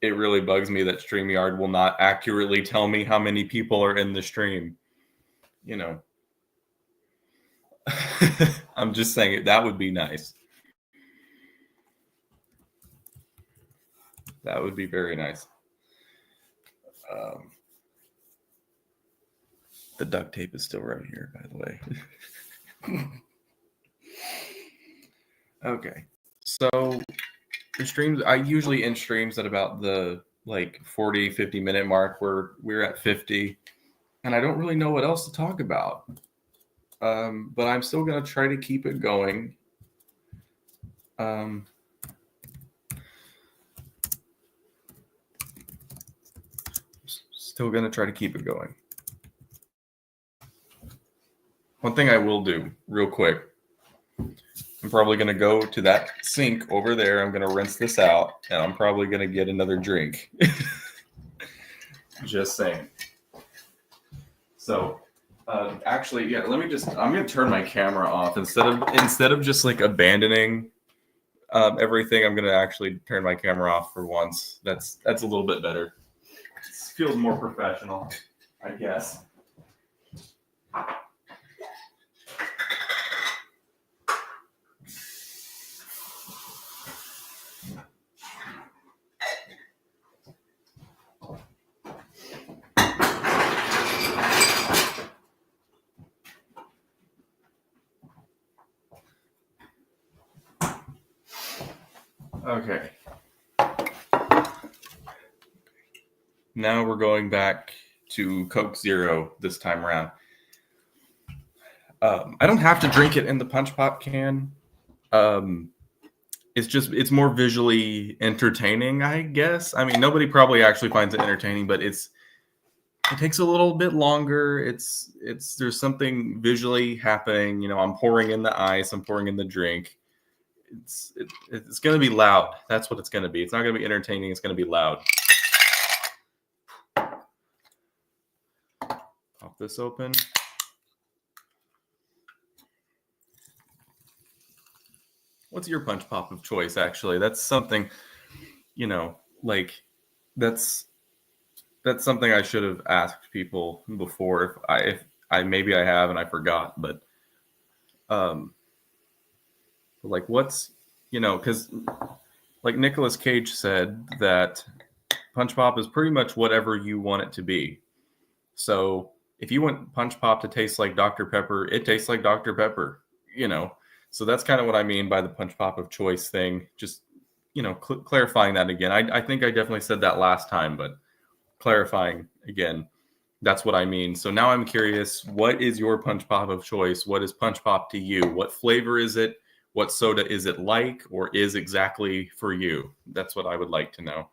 it really bugs me that StreamYard will not accurately tell me how many people are in the stream. You know, I'm just saying that would be nice. That would be very nice. The duct tape is still right here, by the way. Okay. So the streams, I usually end streams at about the like 40, 50 minute mark where we're at 50. And I don't really know what else to talk about. But I'm still going to try to keep it going. Still going to try to keep it going. One thing I will do real quick, I'm probably going to go to that sink over there. I'm going to rinse this out and I'm probably going to get another drink. Just saying. So actually, yeah, I'm going to turn my camera off instead of just like abandoning everything. I'm going to actually turn my camera off for once. That's a little bit better. It feels more professional, I guess. Okay. Now we're going back to Coke Zero this time around. I don't have to drink it in the Punch Pop can. It's more visually entertaining, I guess. I mean, nobody probably actually finds it entertaining, but it takes a little bit longer. There's something visually happening. You know, I'm pouring in the ice, I'm pouring in the drink. It's going to be loud. That's what it's going to be. It's not going to be entertaining. It's going to be loud. Pop this open. What's your Punch Pop of choice, actually? That's something, you know, like that's something I should have asked people before. If I maybe I have and I forgot, but like what's, you know, because like Nicolas Cage said that Punch Pop is pretty much whatever you want it to be. So if you want Punch Pop to taste like Dr. Pepper, it tastes like Dr. Pepper, you know. So that's kind of what I mean by the Punch Pop of choice thing. Just, you know, clarifying that again. I think I definitely said that last time, but clarifying again, that's what I mean. So now I'm curious, what is your Punch Pop of choice? What is Punch Pop to you? What flavor is it? What soda is it like or is exactly for you? That's what I would like to know.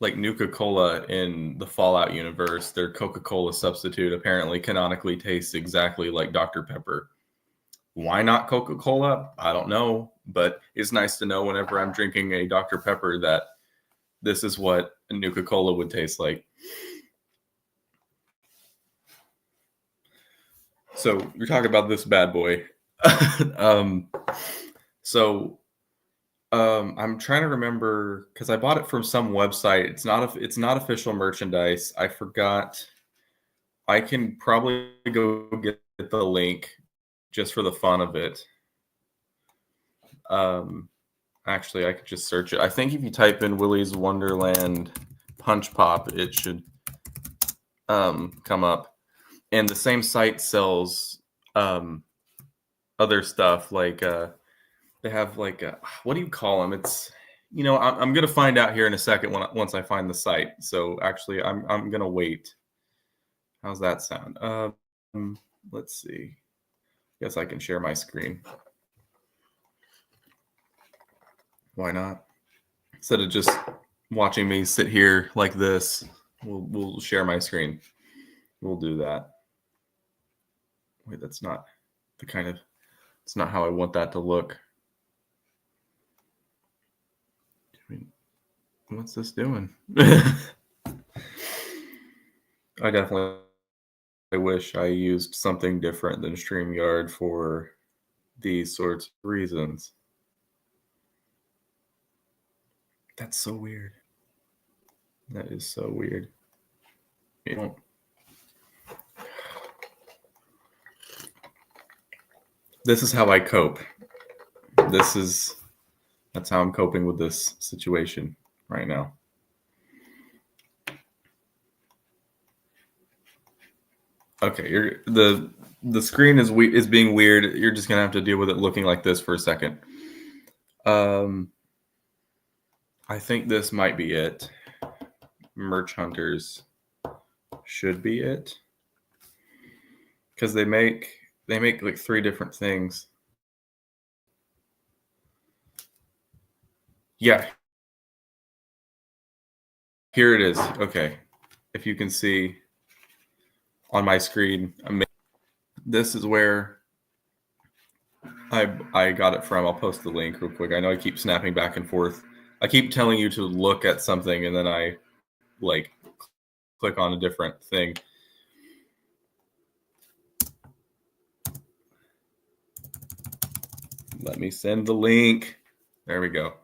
Like Nuka-Cola in the Fallout universe, their Coca-Cola substitute apparently canonically tastes exactly like Dr. Pepper. Why not Coca-Cola? I don't know, but it's nice to know whenever I'm drinking a Dr. Pepper that this is what a Nuka-Cola would taste like. So you're talking about this bad boy. I'm trying to remember because I bought it from some website. It's not official merchandise. I forgot. I can probably go get the link just for the fun of it. Actually, I could just search it. I think if you type in Willy's Wonderland Punch Pop, it should come up. And the same site sells other stuff like they have like what do you call them? It's I'm gonna find out here in a second once I find the site. So actually, I'm gonna wait. How's that sound? Let's see. Guess I can share my screen. Why not? Instead of just watching me sit here like this, we'll share my screen. We'll do that. Wait, that's not the kind of. It's not how I want that to look. What's this doing? I definitely wish I used something different than StreamYard for these sorts of reasons. That's so weird. That is so weird. You don't. This is how I cope. That's how I'm coping with this situation right now. Okay, the screen is being weird. You're just gonna have to deal with it looking like this for a second. I think this might be it. Merch Hunters should be it because they make like 3 different things. Yeah, here it is. Okay, if you can see on my screen, this is where I got it from. I'll post the link real quick. I know I keep snapping back and forth. I keep telling you to look at something and then I like click on a different thing. Let me send the link. There we go.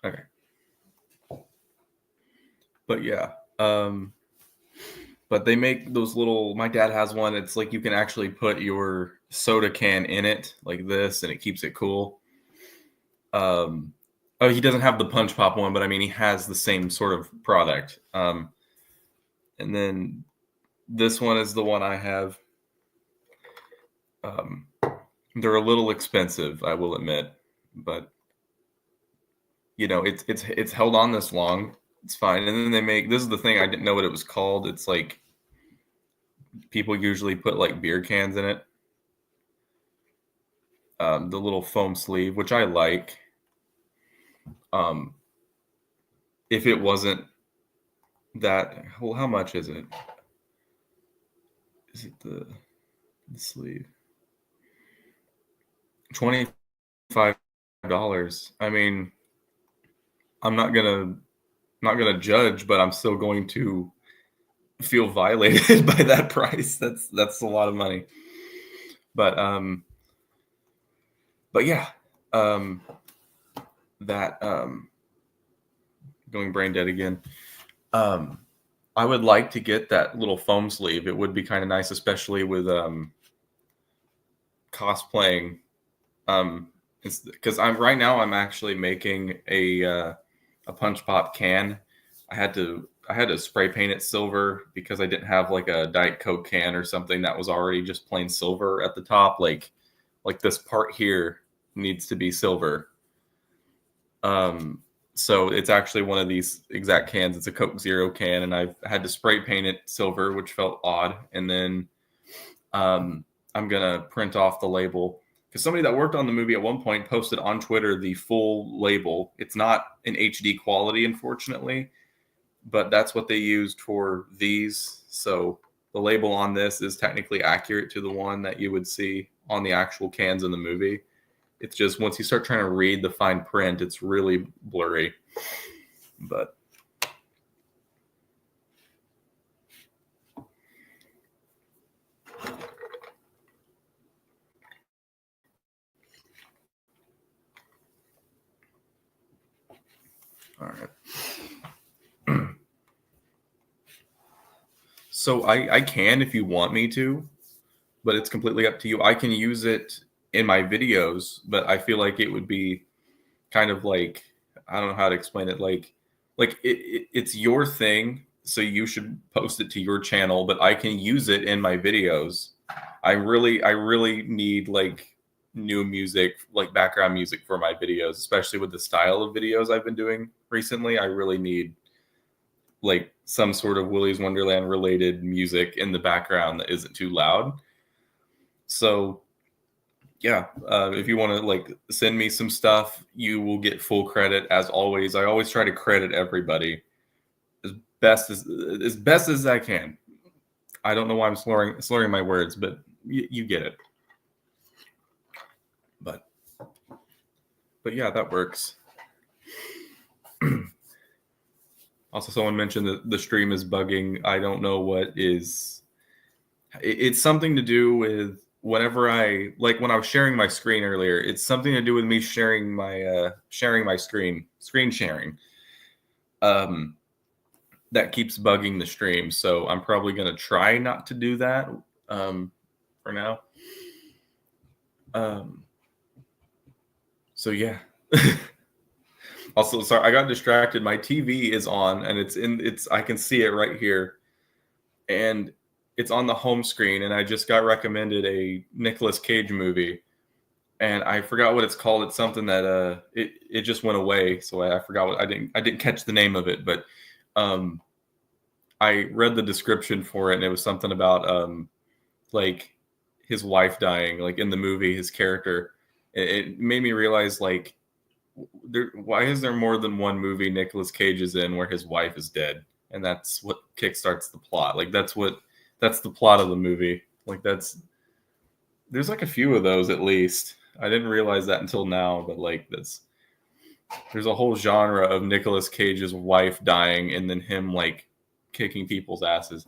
Okay. But yeah, but they make those little. My dad has one. It's like you can actually put your soda can in it like this, and it keeps it cool. Oh, he doesn't have the Punch Pop one, but I mean, he has the same sort of product. And then this one is the one I have. They're a little expensive, I will admit, but it's held on this long. It's fine. And then they make, this is the thing, I didn't know what it was called. It's like people usually put like beer cans in it. The little foam sleeve, which I like. If it wasn't that, well, how much is it? Is it the sleeve? $25. I mean, I'm not gonna judge, but I'm still going to feel violated by that price. That's a lot of money. But yeah, that going brain dead again. I would like to get that little foam sleeve. It would be kind of nice, especially with cosplaying. Because I'm actually making a Punch Pop can. I had to spray paint it silver because I didn't have like a Diet Coke can or something that was already just plain silver at the top. Like this part here needs to be silver. So it's actually one of these exact cans. It's a Coke Zero can, and I've had to spray paint it silver, which felt odd. And then I'm gonna print off the label because somebody that worked on the movie at one point posted on Twitter the full label. It's not in HD quality, unfortunately, but that's what they used for these. So the label on this is technically accurate to the one that you would see on the actual cans in the movie. It's just once you start trying to read the fine print, it's really blurry. But all right. So I can if you want me to, but it's completely up to you. I can use it in my videos, but I feel like it would be kind of like, I don't know how to explain it. Like it's your thing, so you should post it to your channel, but I can use it in my videos. I really need like new music, like background music for my videos, especially with the style of videos I've been doing recently. I really need like some sort of Willy's Wonderland related music in the background that isn't too loud. So yeah, if you want to like send me some stuff, you will get full credit as always. I always try to credit everybody as best as I can. I don't know why I'm slurring my words, but you get it. But yeah, that works. Also, someone mentioned that the stream is bugging. I don't know what is. It's something to do with whenever when I was sharing my screen earlier. It's something to do with me sharing my screen sharing. That keeps bugging the stream. So I'm probably going to try not to do that for now. So yeah. Also, sorry, I got distracted. My TV is on and I can see it right here. And it's on the home screen, and I just got recommended a Nicolas Cage movie. And I forgot what it's called. It's something that it just went away. So I forgot what I didn't catch the name of it, but I read the description for it, and it was something about like his wife dying, like in the movie, his character. It made me realize like why is there more than one movie Nicolas Cage is in where his wife is dead? And that's what kickstarts the plot. Like that's the plot of the movie. Like there's like a few of those at least. I didn't realize that until now, but like there's a whole genre of Nicolas Cage's wife dying and then him like kicking people's asses.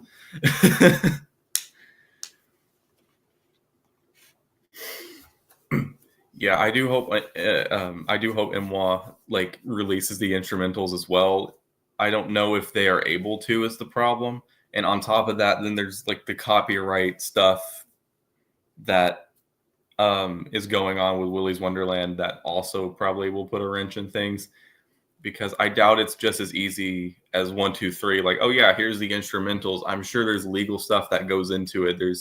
Yeah, I do hope Imwa like releases the instrumentals as well. I don't know if they are able to is the problem. And on top of that, then there's like the copyright stuff that is going on with Willy's Wonderland that also probably will put a wrench in things, because I doubt it's just as easy as 1, 2, 3. Like, oh yeah, here's the instrumentals. I'm sure there's legal stuff that goes into it. They're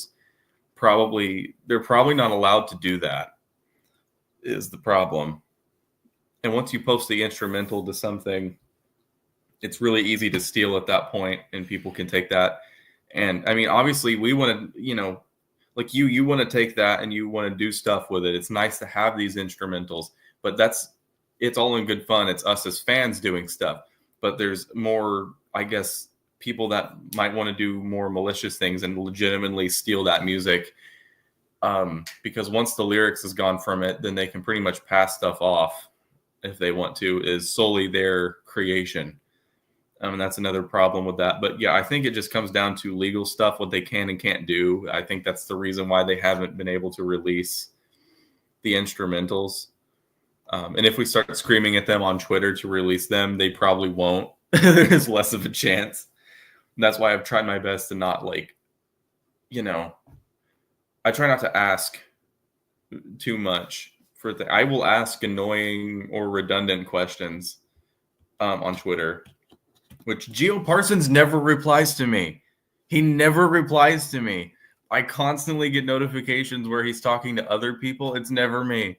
probably not allowed to do that, is the problem. And once you post the instrumental to something, it's really easy to steal at that point, and people can take that. And I mean, obviously we want to, like you want to take that and you want to do stuff with it. It's nice to have these instrumentals, but it's all in good fun. It's us as fans doing stuff, but there's more, I guess, people that might want to do more malicious things and legitimately steal that music. Because once the lyrics is gone from it, then they can pretty much pass stuff off if they want to, is solely their creation. And that's another problem with that. But yeah, I think it just comes down to legal stuff, what they can and can't do. I think that's the reason why they haven't been able to release the instrumentals. And if we start screaming at them on Twitter to release them, they probably won't. There's less of a chance. And that's why I've tried my best to not I try not to ask too much I will ask annoying or redundant questions on Twitter, which Geo Parsons never replies to me. He never replies to me. I constantly get notifications where he's talking to other people. It's never me.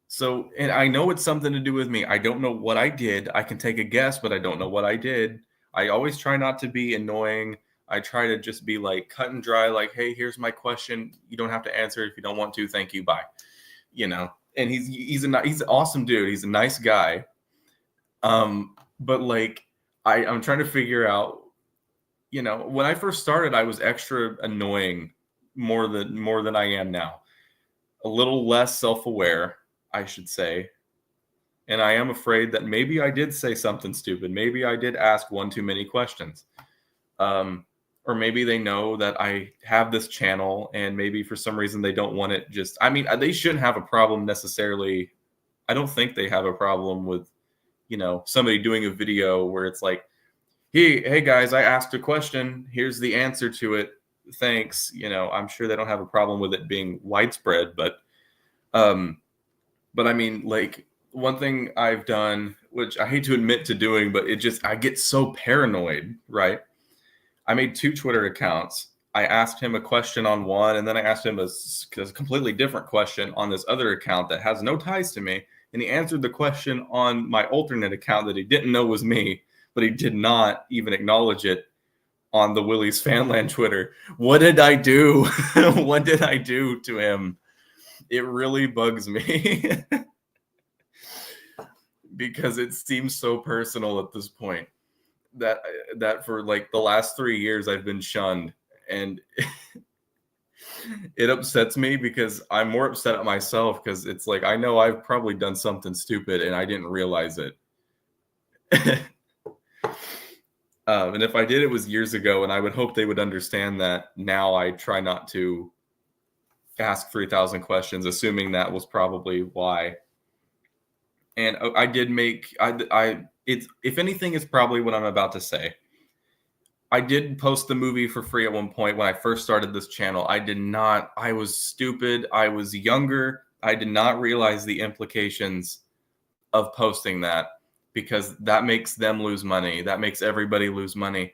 So, and I know it's something to do with me. I don't know what I did. I can take a guess, but I don't know what I did. I always try not to be annoying. I try to just be like cut and dry, like, hey, here's my question. You don't have to answer it if you don't want to. Thank you. Bye. And he's an awesome dude. He's a nice guy. But like, I'm trying to figure out, you know, when I first started, I was extra annoying more than I am now. A little less self-aware, I should say. And I am afraid that maybe I did say something stupid. Maybe I did ask one too many questions. Or maybe they know that I have this channel and maybe for some reason they don't want it just, I mean, they shouldn't have a problem necessarily. I don't think they have a problem with, you know, somebody doing a video where it's like, hey guys, I asked a question. Here's the answer to it. Thanks. You know, I'm sure they don't have a problem with it being widespread, but I mean, like, one thing I've done, which I hate to admit to doing, but I get so paranoid, right? I made 2 Twitter accounts. I asked him a question on one, and then I asked him a completely different question on this other account that has no ties to me. And he answered the question on my alternate account that he didn't know was me, but he did not even acknowledge it on the WILLY'S Fanland Twitter. What did I do? What did I do to him? It really bugs me. Because it seems so personal at this point that for like the last 3 years I've been shunned, and it upsets me because I'm more upset at myself because it's like I know I've probably done something stupid and I didn't realize it. And if I did, it was years ago, and I would hope they would understand that now I try not to ask 3,000 questions, assuming that was probably why. And I did make it's, if anything, it's probably what I'm about to say. I did post the movie for free at one point when I first started this channel. I was stupid. I was younger. I did not realize the implications of posting that, because that makes them lose money. That makes everybody lose money.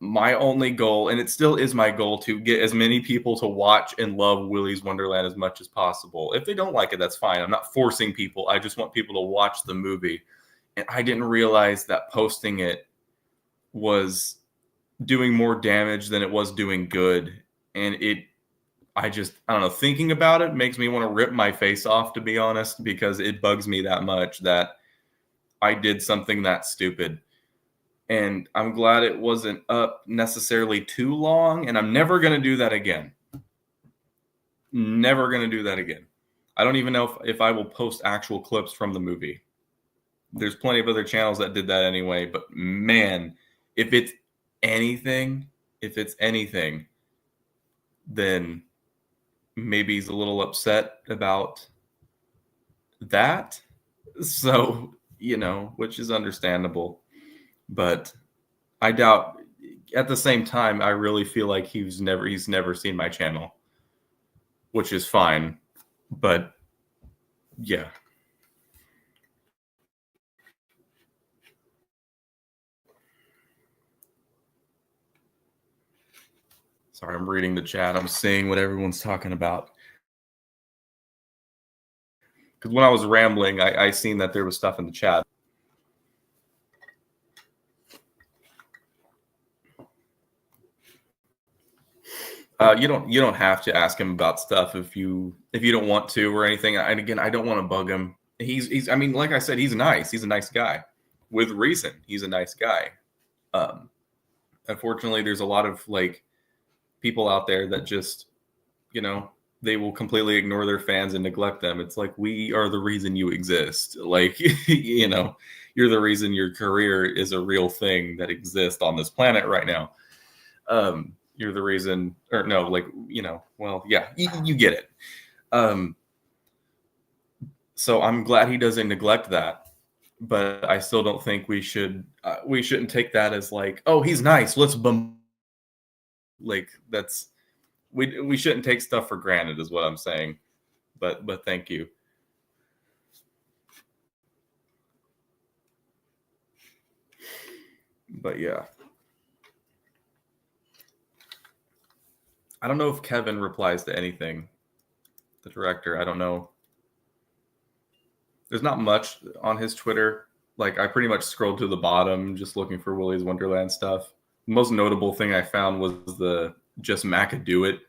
My only goal, and it still is my goal, to get as many people to watch and love Willy's Wonderland as much as possible. If they don't like it, that's fine. I'm not forcing people. I just want people to watch the movie. And I didn't realize that posting it was doing more damage than it was doing good. And I don't know, thinking about it makes me want to rip my face off, to be honest, because it bugs me that much that I did something that stupid. And I'm glad it wasn't up necessarily too long, and I'm never going to do that again. Never going to do that again. I don't even know if I will post actual clips from the movie. There's plenty of other channels that did that anyway, but man, if it's anything, then maybe he's a little upset about that. So, you know, which is understandable. But I doubt, at the same time, I really feel like he's never seen my channel, which is fine. But yeah. Sorry, I'm reading the chat. I'm seeing what everyone's talking about. Because when I was rambling, I seen that there was stuff in the chat. You don't have to ask him about stuff if you don't want to or anything. And again, I don't want to bug him. He's I mean, like I said, he's nice. He's a nice guy. With reason, he's a nice guy. Unfortunately, there's a lot of like people out there that just, you know, they will completely ignore their fans and neglect them. It's like, we are the reason you exist. Like, you know, you're the reason your career is a real thing that exists on this planet right now. You're the reason, or no, like, you know, well, yeah, you get it. So I'm glad he doesn't neglect that, but I still don't think we shouldn't take that as like, oh, he's nice, let's like, that's, we shouldn't take stuff for granted is what I'm saying. But thank you. But yeah. I don't know if Kevin replies to anything. The director, I don't know. There's not much on his Twitter. Like, I pretty much scrolled to the bottom just looking for Willy's Wonderland stuff. The most notable thing I found was the "Just Macca Do It,"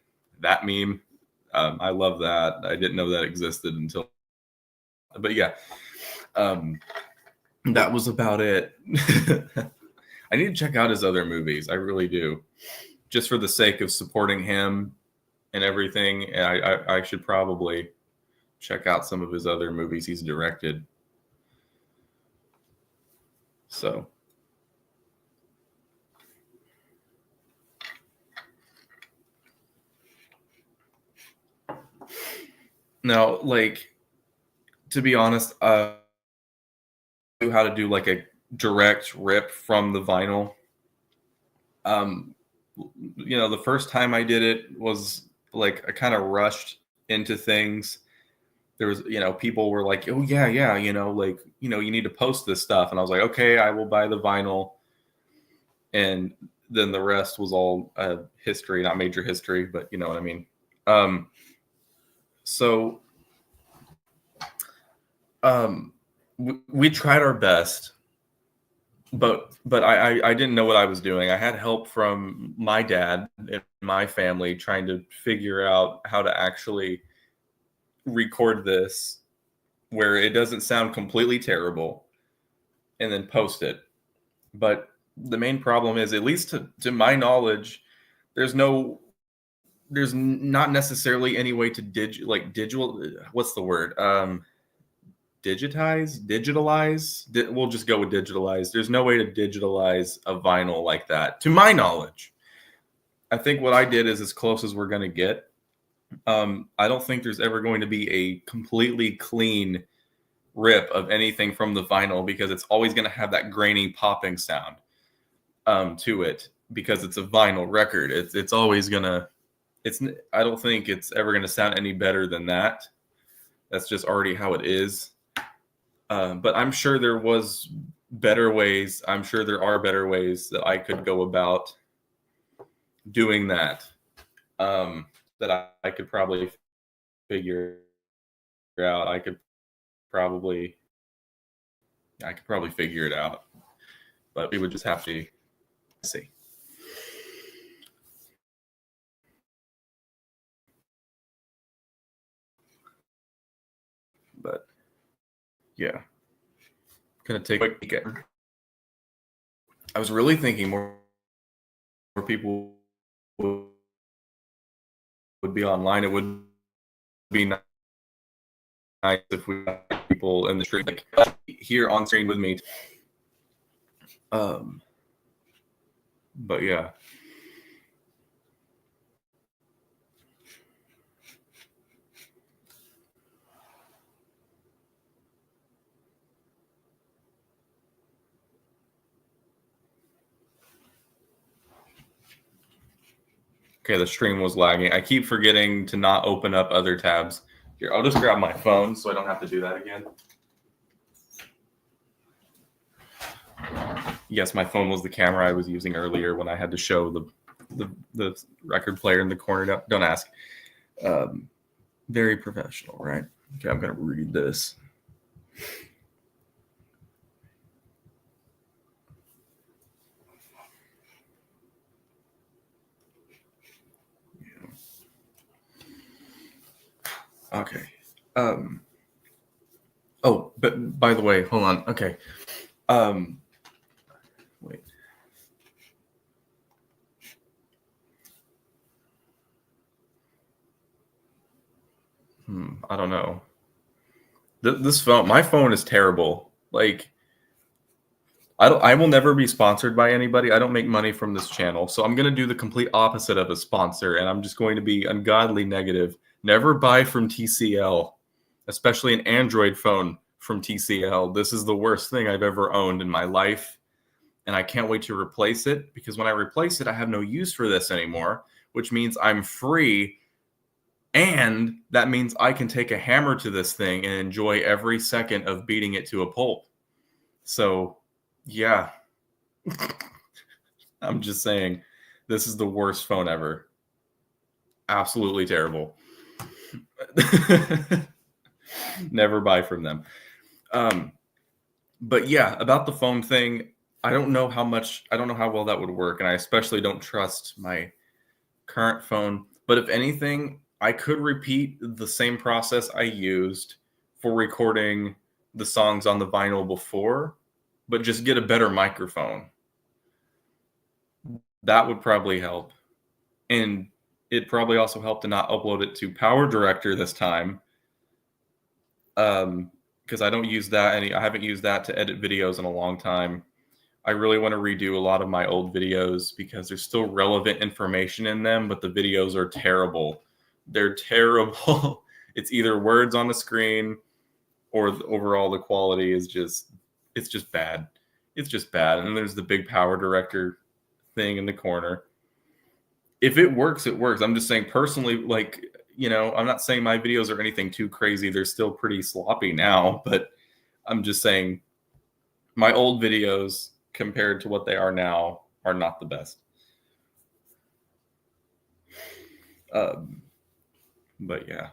that meme. I love that. I didn't know that existed until. But yeah, that was about it. I need to check out his other movies. I really do, just for the sake of supporting him and everything. I should probably check out some of his other movies he's directed. So now, like, to be honest, knew how to do like a direct rip from the vinyl. The first time I did it was like I kind of rushed into things. There was, people were like, oh yeah, like, you need to post this stuff. And I was like, okay, I will buy the vinyl. And then the rest was all history, not major history, but you know what I mean? So we tried our best, but I didn't know what I was doing. I had help from my dad and my family trying to figure out how to actually record this where it doesn't sound completely terrible and then post it. But the main problem is, at least to my knowledge, there's not necessarily any way to digital, what's the word? Digitalize. We'll just go with digitalize. There's no way to digitalize a vinyl like that, to my knowledge. I think what I did is as close as we're going to get. I don't think there's ever going to be a completely clean rip of anything from the vinyl, because it's always going to have that grainy popping sound to it, because it's a vinyl record. It's always going to, I don't think it's ever going to sound any better than that. That's just already how it is. But I'm sure there was better ways. I'm sure there are better ways that I could go about doing that. That I could probably figure out. I could probably figure it out, but we would just have to see. But yeah, gonna take a quick weekend. I was really thinking more people would be online. It would be nice if we had people in the street, like here on screen with me. But yeah. Okay, the stream was lagging. I keep forgetting to not open up other tabs. Here, I'll just grab my phone so I don't have to do that again. Yes, my phone was the camera I was using earlier when I had to show the record player in the corner. Don't ask. Very professional, right? Okay, I'm going to read this. Okay. Oh, but by the way, hold on. Okay. Wait. I don't know. This phone, my phone is terrible. Like, I will never be sponsored by anybody. I don't make money from this channel. So I'm going to do the complete opposite of a sponsor, and I'm just going to be ungodly negative. Never buy from TCL, especially an Android phone from TCL. This is the worst thing I've ever owned in my life, and I can't wait to replace it, because when I replace it, I have no use for this anymore, which means I'm free, and that means I can take a hammer to this thing and enjoy every second of beating it to a pulp. So yeah, I'm just saying, this is the worst phone ever. Absolutely terrible. Never buy from them. But yeah, about the phone thing, I don't know how well that would work. And I especially don't trust my current phone. But if anything, I could repeat the same process I used for recording the songs on the vinyl before, but just get a better microphone. That would probably help. And it probably also helped to not upload it to Power Director this time. Because I don't use that I haven't used that to edit videos in a long time. I really want to redo a lot of my old videos because there's still relevant information in them, but the videos are terrible. They're terrible. It's either words on the screen or overall the quality is just bad. It's just bad. And then there's the big Power Director thing in the corner. If it works, it works. I'm just saying personally, like, I'm not saying my videos are anything too crazy. They're still pretty sloppy now, but I'm just saying my old videos compared to what they are now are not the best. But yeah.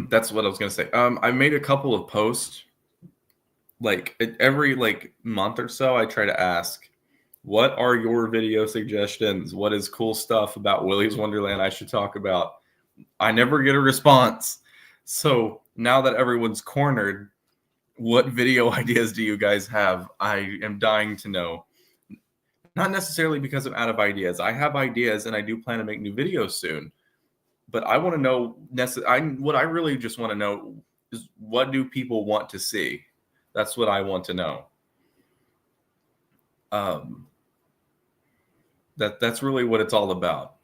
That's what I was gonna say. I made a couple of posts. Like every month or so, I try to ask, what are your video suggestions? What is cool stuff about Willy's Wonderland I should talk about? I never get a response. So now that everyone's cornered, what video ideas do you guys have? I am dying to know. Not necessarily because I'm out of ideas. I have ideas and I do plan to make new videos soon. But I want to know, what I really just want to know is, what do people want to see? That's what I want to know. That's really what it's all about.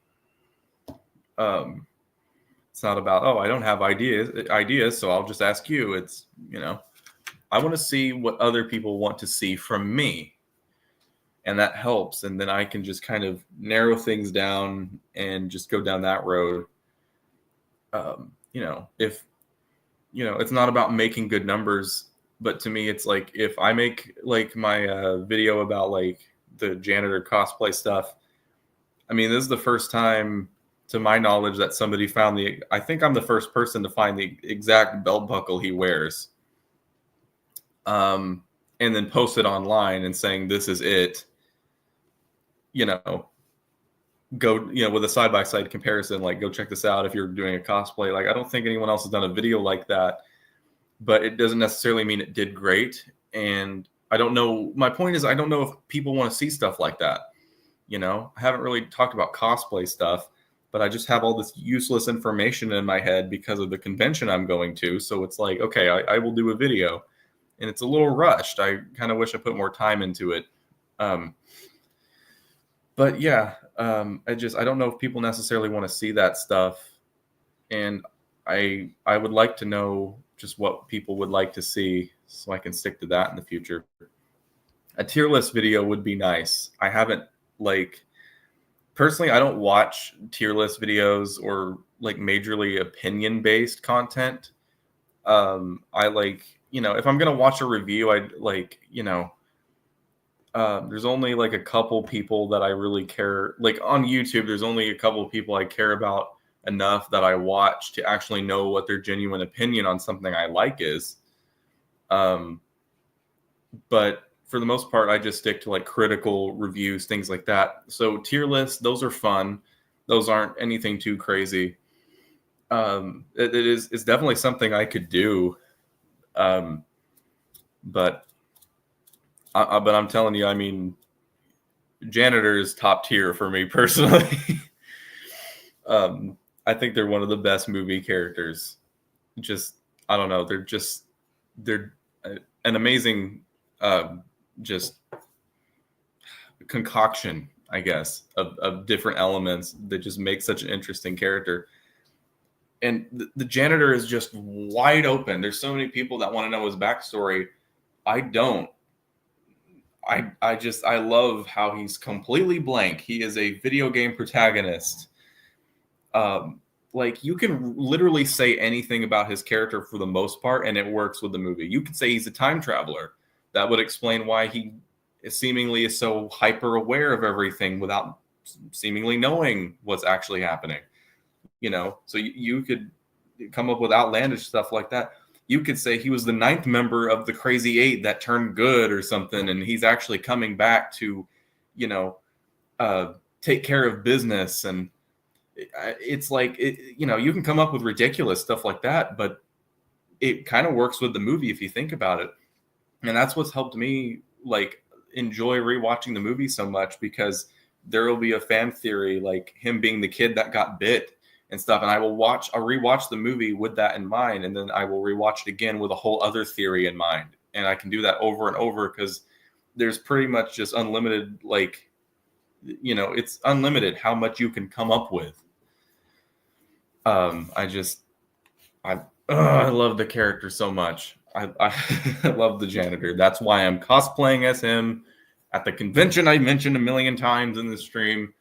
It's not about, oh, I don't have ideas, so I'll just ask you. It's, I want to see what other people want to see from me. And that helps. And then I can just kind of narrow things down and just go down that road. If, it's not about making good numbers, but to me, it's like, if I make like my video about like the janitor cosplay stuff, I mean, this is the first time, to my knowledge, that somebody found I think I'm the first person to find the exact belt buckle he wears. And then post it online and saying, this is it, go, with a side-by-side comparison, like, go check this out if you're doing a cosplay. Like, I don't think anyone else has done a video like that, but it doesn't necessarily mean it did great. And I don't know. My point is, I don't know if people want to see stuff like that. I haven't really talked about cosplay stuff, but I just have all this useless information in my head because of the convention I'm going to. So it's like, okay, I will do a video, and it's a little rushed. I kind of wish I put more time into it. But yeah, I don't know if people necessarily want to see that stuff. And I would like to know just what people would like to see so I can stick to that in the future. A tier list video would be nice. I haven't, personally, I don't watch tier list videos or like majorly opinion based content. I if I'm going to watch a review, there's only like a couple people that I really care. Like on YouTube, there's only a couple of people I care about enough that I watch to actually know what their genuine opinion on something I like is. But for the most part, I just stick to like critical reviews, things like that. So tier lists, those are fun. Those aren't anything too crazy. It's definitely something I could do. But I'm telling you, I mean, janitor is top tier for me personally. I think they're one of the best movie characters. I don't know. They're an amazing, just concoction, I guess, of different elements that just make such an interesting character. And the janitor is just wide open. There's so many people that want to know his backstory. I don't. I love how he's completely blank. He is a video game protagonist. You can literally say anything about his character for the most part, and it works with the movie. You could say he's a time traveler. That would explain why he seemingly is so hyper aware of everything without seemingly knowing what's actually happening. So you could come up with outlandish stuff like that. You could say he was the 9th member of the Crazy 8 that turned good or something, and he's actually coming back to, take care of business. And it's like, you can come up with ridiculous stuff like that, but it kind of works with the movie if you think about it. And that's what's helped me like enjoy rewatching the movie so much, because there will be a fan theory like him being the kid that got bit and stuff, and I'll rewatch the movie with that in mind, and then I will rewatch it again with a whole other theory in mind, and I can do that over and over because there's pretty much just unlimited, like, it's unlimited how much you can come up with. I love the character so much. I love the janitor. That's why I'm cosplaying as him at the convention I mentioned a million times in the stream.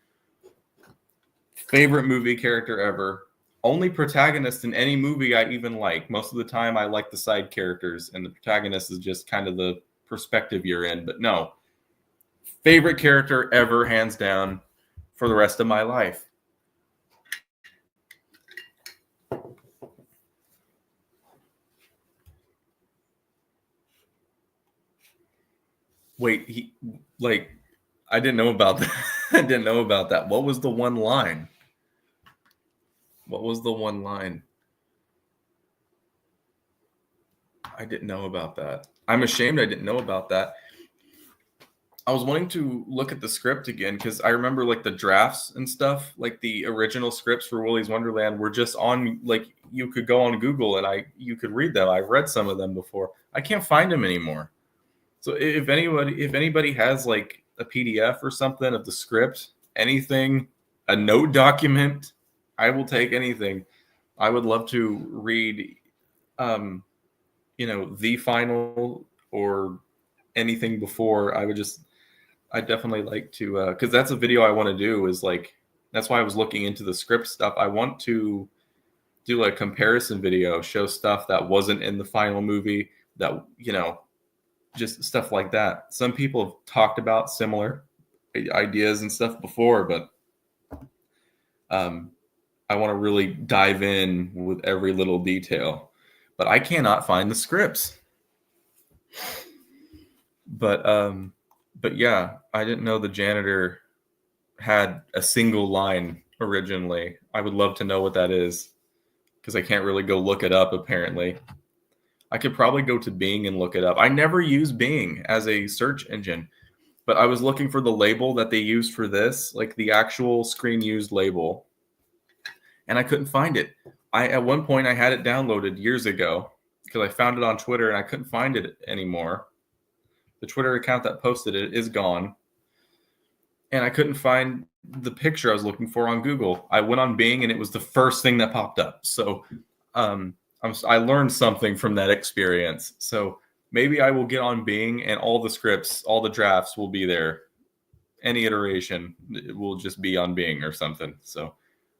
Favorite movie character ever. Only protagonist in any movie I even like. Most of the time I like the side characters, and the protagonist is just kind of the perspective you're in. But no. Favorite character ever, hands down, for the rest of my life. Wait, I didn't know about that. I didn't know about that. What was the one line? What was the one line? I didn't know about that. I'm ashamed I didn't know about that. I was wanting to look at the script again because I remember like the drafts and stuff, like the original scripts for Willy's Wonderland were just on, like, you could go on Google and you could read them. I've read some of them before. I can't find them anymore. So if anybody has like a PDF or something of the script, anything, a note document, I will take anything. I would love to read, the final or anything before. I definitely like to, because that's a video I want to do, is like, that's why I was looking into the script stuff. I want to do a comparison video, show stuff that wasn't in the final movie, that, just stuff like that. Some people have talked about similar ideas and stuff before, but I want to really dive in with every little detail. But I cannot find the scripts. But yeah, I didn't know the janitor had a single line originally. I would love to know what that is, because I can't really go look it up, apparently. I could probably go to Bing and look it up. I never use Bing as a search engine, but I was looking for the label that they used for this, like the actual screen used label, and I couldn't find it. At one point I had it downloaded years ago because I found it on Twitter and I couldn't find it anymore. The Twitter account that posted it is gone, and I couldn't find the picture I was looking for on Google. I went on Bing and it was the first thing that popped up. So I learned something from that experience. So maybe I will get on Bing and all the scripts, all the drafts will be there. Any iteration, it will just be on Bing or something. So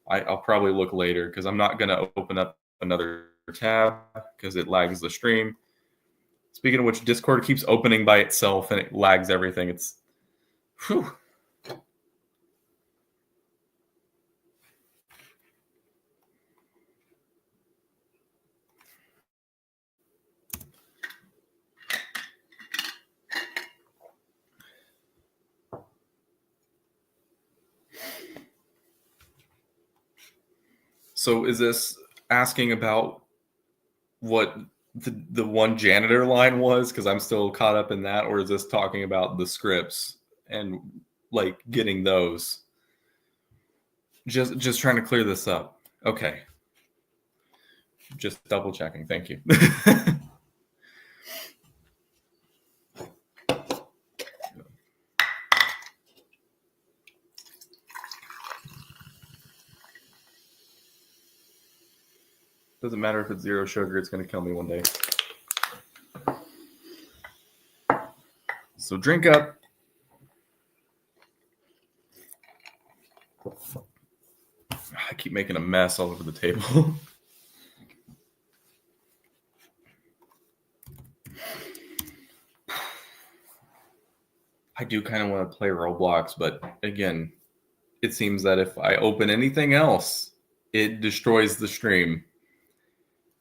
I'll probably look later, because I'm not going to open up another tab because it lags the stream. Speaking of which, Discord keeps opening by itself and it lags everything. It's whew. So is this asking about what the one janitor line was, because I'm still caught up in that, or is this talking about the scripts and like getting those? Just trying to clear this up. Okay. Just double checking. Thank you. Doesn't matter if it's zero sugar, it's going to kill me one day. So drink up. I keep making a mess all over the table. I do kind of want to play Roblox, but again, it seems that if I open anything else, it destroys the stream.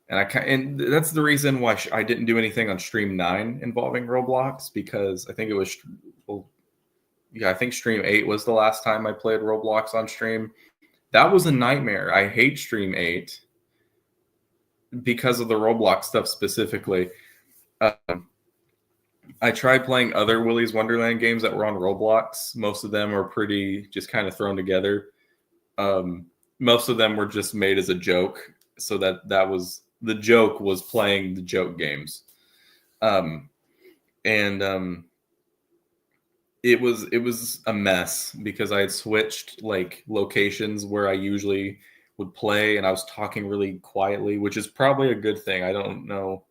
And that's the reason why I didn't do anything on stream 9 involving Roblox, because I think it was, I think stream 8 was the last time I played Roblox on stream. that was a nightmare. I hate Stream 8 because of the Roblox stuff specifically. I tried playing other Willy's Wonderland games that were on Roblox. Most of them are pretty just kind of thrown together. Most of them were just made as a joke, so that was the joke was playing the joke games. It was a mess because I had switched like locations where I usually would play, and I was talking really quietly, which is probably a good thing. I don't know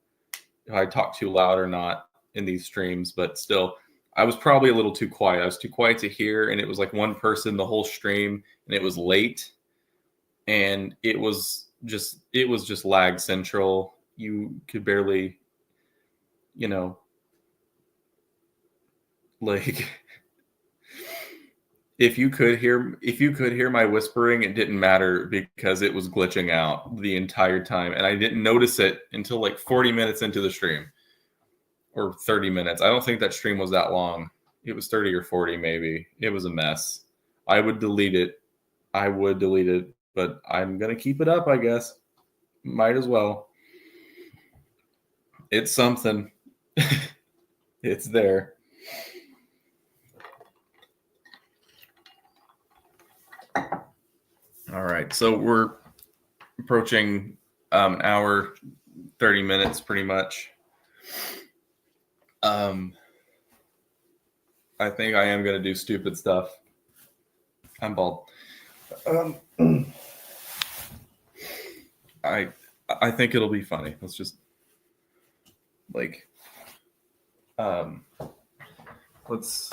if I talk too loud or not in these streams, but still, I was probably a little too quiet. I was too quiet to hear, and it was like one person the whole stream, and it was late, and it was just lag central. You could barely, like if you could hear my whispering, it didn't matter because it was glitching out the entire time, and I didn't notice it until like 40 minutes into the stream. Or 30 minutes. I don't think that stream was that long. It was 30 or 40 maybe. It was a mess. I would delete it, but I'm going to keep it up, I guess. Might as well. It's something. It's there. All right. So we're approaching an hour, 30 minutes pretty much. I think I am going to do stupid stuff. I'm bald. I think it'll be funny. Let's just like let's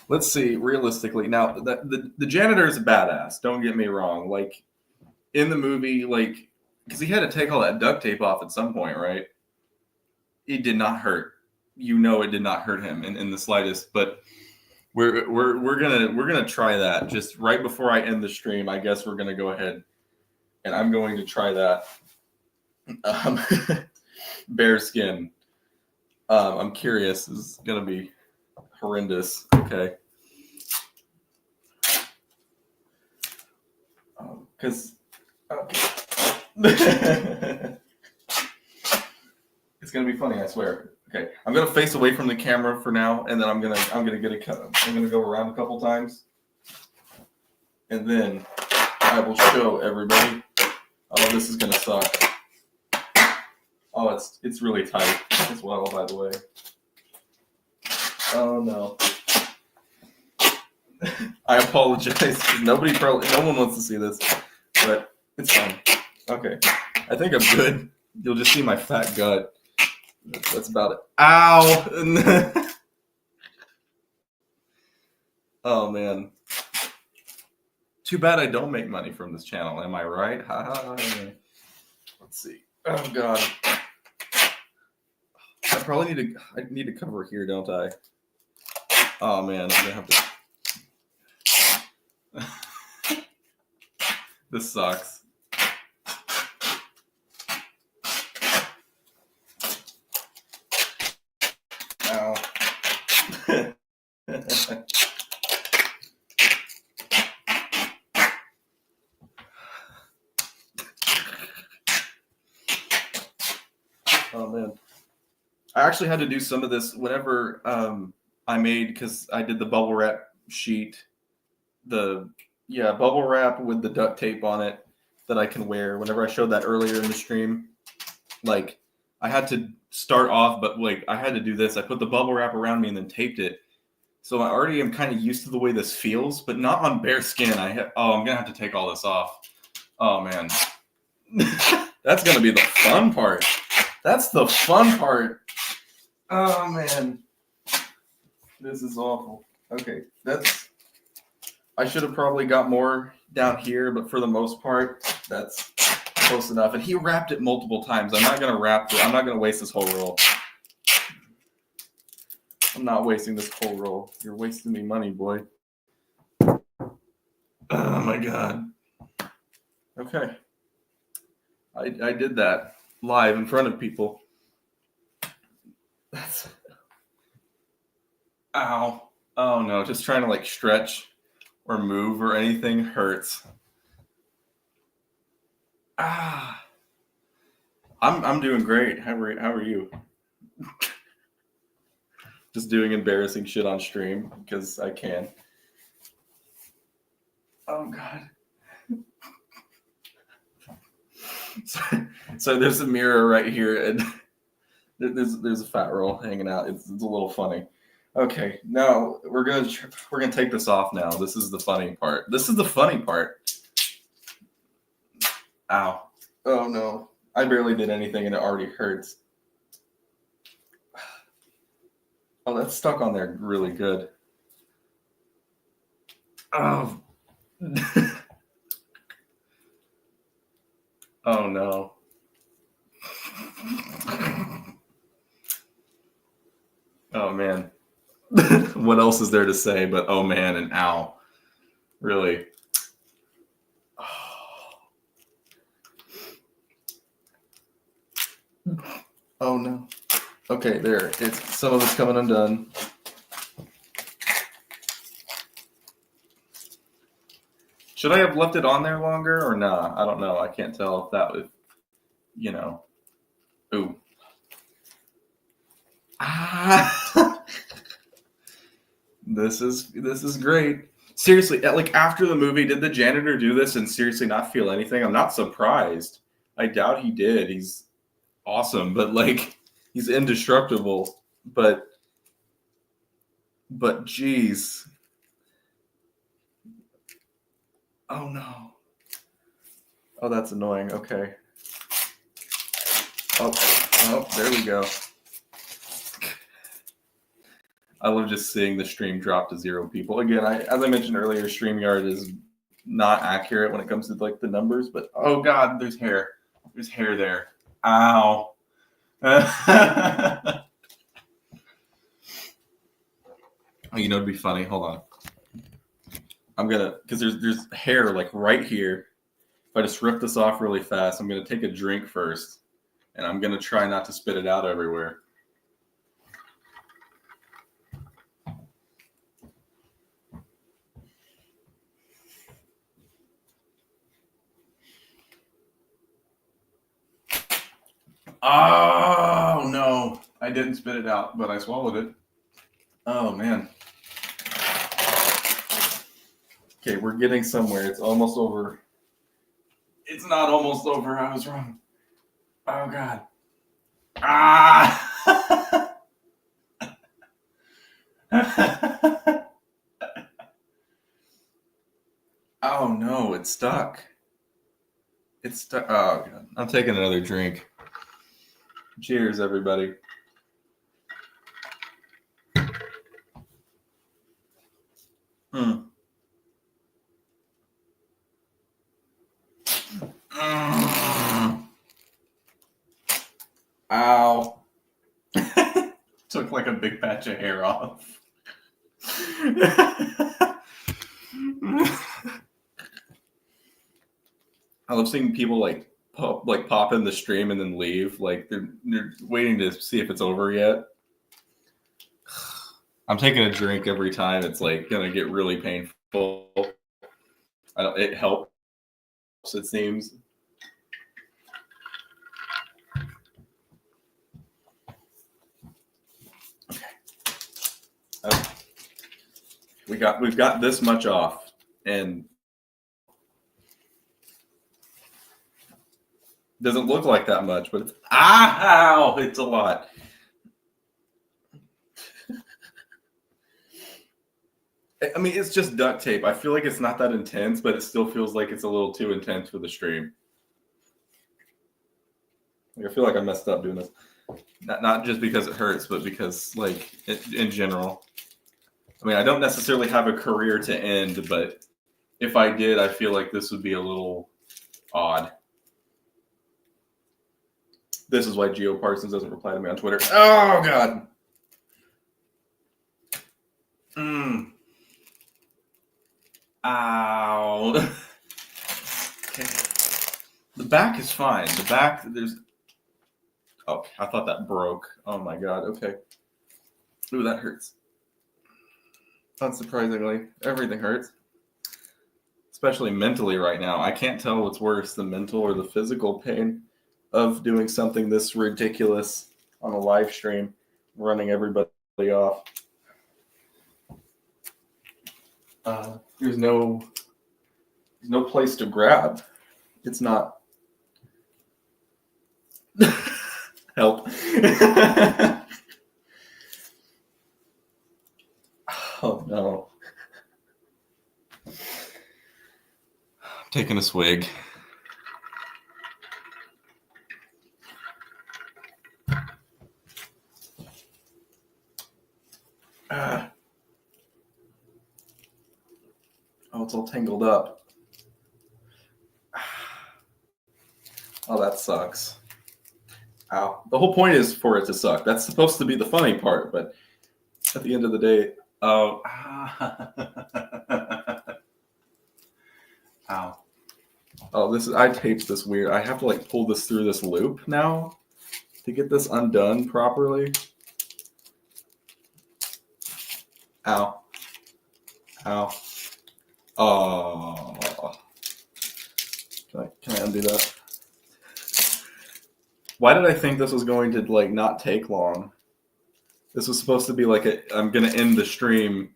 let's see realistically. Now the janitor is a badass, don't get me wrong. Like in the movie, like because he had to take all that duct tape off at some point, right? It did not hurt. It did not hurt him in the slightest. But we're gonna try that just right before I end the stream. I guess we're gonna go ahead and I'm going to try that. Bear skin. I'm curious. This is gonna be horrendous. Okay. Because it's gonna be funny, I swear. Okay, I'm gonna face away from the camera for now, and then I'm gonna go around a couple times, and then I will show everybody. Oh, this is gonna suck. Oh, it's really tight as well, by the way. Oh no. I apologize. No one wants to see this, but it's fine. Okay, I think I'm good. You'll just see my fat gut. That's about it. Ow! Oh man. Too bad I don't make money from this channel. Am I right? Let's see. Oh god. I need to cover here, don't I? Oh man, I'm gonna have to. This sucks. Ow. Oh man. I actually had to do some of this whenever I made, because I did the bubble wrap sheet. Bubble wrap with the duct tape on it that I can wear. Whenever I showed that earlier in the stream, like I had to start off, but like I had to do this. I put the bubble wrap around me and then taped it. So I already am kind of used to the way this feels, but not on bare skin. I'm gonna have to take all this off. Oh man. That's gonna be the fun part. That's the fun part. Oh man. This is awful. Okay, I should have probably got more down here, but for the most part, that's close enough. And he wrapped it multiple times. I'm not gonna waste this whole roll. I'm not wasting this whole roll. You're wasting me money, boy. Oh my god. Okay. I did that live in front of people. Ow. Oh no, just trying to like stretch or move or anything hurts. I'm doing great. How are you? Just doing embarrassing shit on stream because I can. Oh God. So there's a mirror right here, and there's a fat roll hanging out. It's a little funny. Okay, now we're gonna take this off now. This is the funny part. Ow. Oh no. I barely did anything and it already hurts. Oh, that's stuck on there really good. Oh. Oh no. Oh man. What else is there to say but oh man and ow? Really? Oh no. Okay, there. Some of it's coming undone. Should I have left it on there longer or nah? I don't know. I can't tell if that would, Ooh. Ah. This is great. Seriously, like after the movie, did the janitor do this and seriously not feel anything? I'm not surprised. I doubt he did. He's awesome, but like he's indestructible. But geez. Oh no. Oh, that's annoying. Okay. Oh, there we go. I love just seeing the stream drop to 0 people. Again, as I mentioned earlier, StreamYard is not accurate when it comes to like the numbers, but oh God, there's hair. There's hair there. Ow. Oh, it'd be funny. Hold on. I'm gonna, because there's hair like right here. If I just rip this off really fast, I'm gonna take a drink first, and I'm gonna try not to spit it out everywhere. Oh no, I didn't spit it out, but I swallowed it. Oh man. Okay, we're getting somewhere. It's almost over. It's not almost over. I was wrong. Oh God. Ah. Oh no, it's stuck. It's stuck. Oh God. I'm taking another drink. Cheers, everybody. Ow. Took like a big patch of hair off. I love seeing people like pop in the stream and then leave. Like they're waiting to see if it's over yet. I'm taking a drink every time. It's like gonna get really painful. It helps, it seems. Okay. We've got this much off, and doesn't look like that much, but it's a lot. I mean, it's just duct tape. I feel like it's not that intense, but it still feels like it's a little too intense for the stream. Like, I feel like I messed up doing this. Not just because it hurts, but because, like, in general. I mean, I don't necessarily have a career to end, but if I did, I feel like this would be a little odd. This is why Geo Parsons doesn't reply to me on Twitter. Oh, God. Ow. Okay. The back is fine. The back, Oh, I thought that broke. Oh, my God. Okay. Ooh, that hurts. Unsurprisingly, everything hurts. especially mentally right now. I can't tell what's worse, the mental or the physical pain of doing something this ridiculous on a live stream, running everybody off. There's no place to grab. It's not. Help. Oh no. I'm taking a swig. Oh, it's all tangled up. Oh, that sucks. Ow. The whole point is for it to suck. That's supposed to be the funny part, but at the end of the day, oh. Ow. Oh, I taped this weird. I have to like pull this through this loop now to get this undone properly. Ow. Ow. Oh. Can I undo that? Why did I think this was going to like not take long? This was supposed to be like I'm gonna end the stream,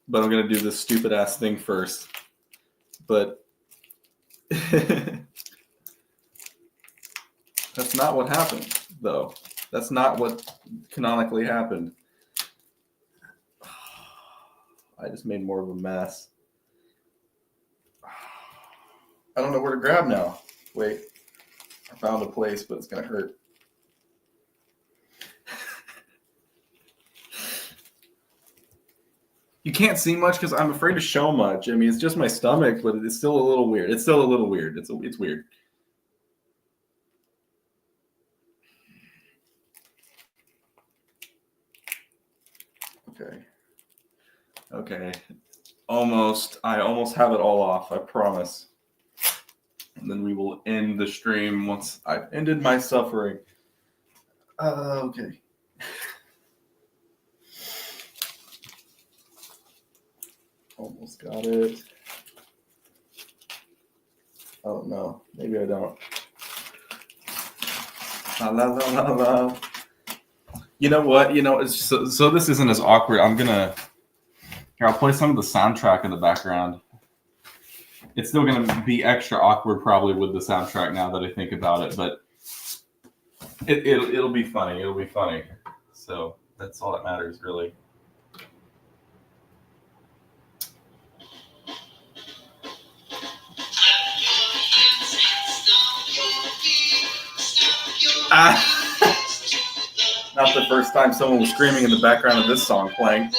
but I'm gonna do this stupid ass thing first. But that's not what happened, though. That's not what canonically happened. I just made more of a mess. I don't know where to grab now. Wait, I found a place, but it's gonna hurt. You can't see much because I'm afraid to show much. I mean, it's just my stomach, but it's still a little weird. It's still a little weird. It's weird. Okay. Almost. I almost have it all off. I promise. And then we will end the stream once I've ended my suffering. Okay. Almost got it. Oh no, maybe I don't. La la la la la. You know what? So this isn't as awkward. I'll play some of the soundtrack in the background. It's still gonna be extra awkward probably with the soundtrack now that I think about it, but it'll be funny. It'll be funny. So that's all that matters, really. Not the first time someone was screaming in the background of this song playing.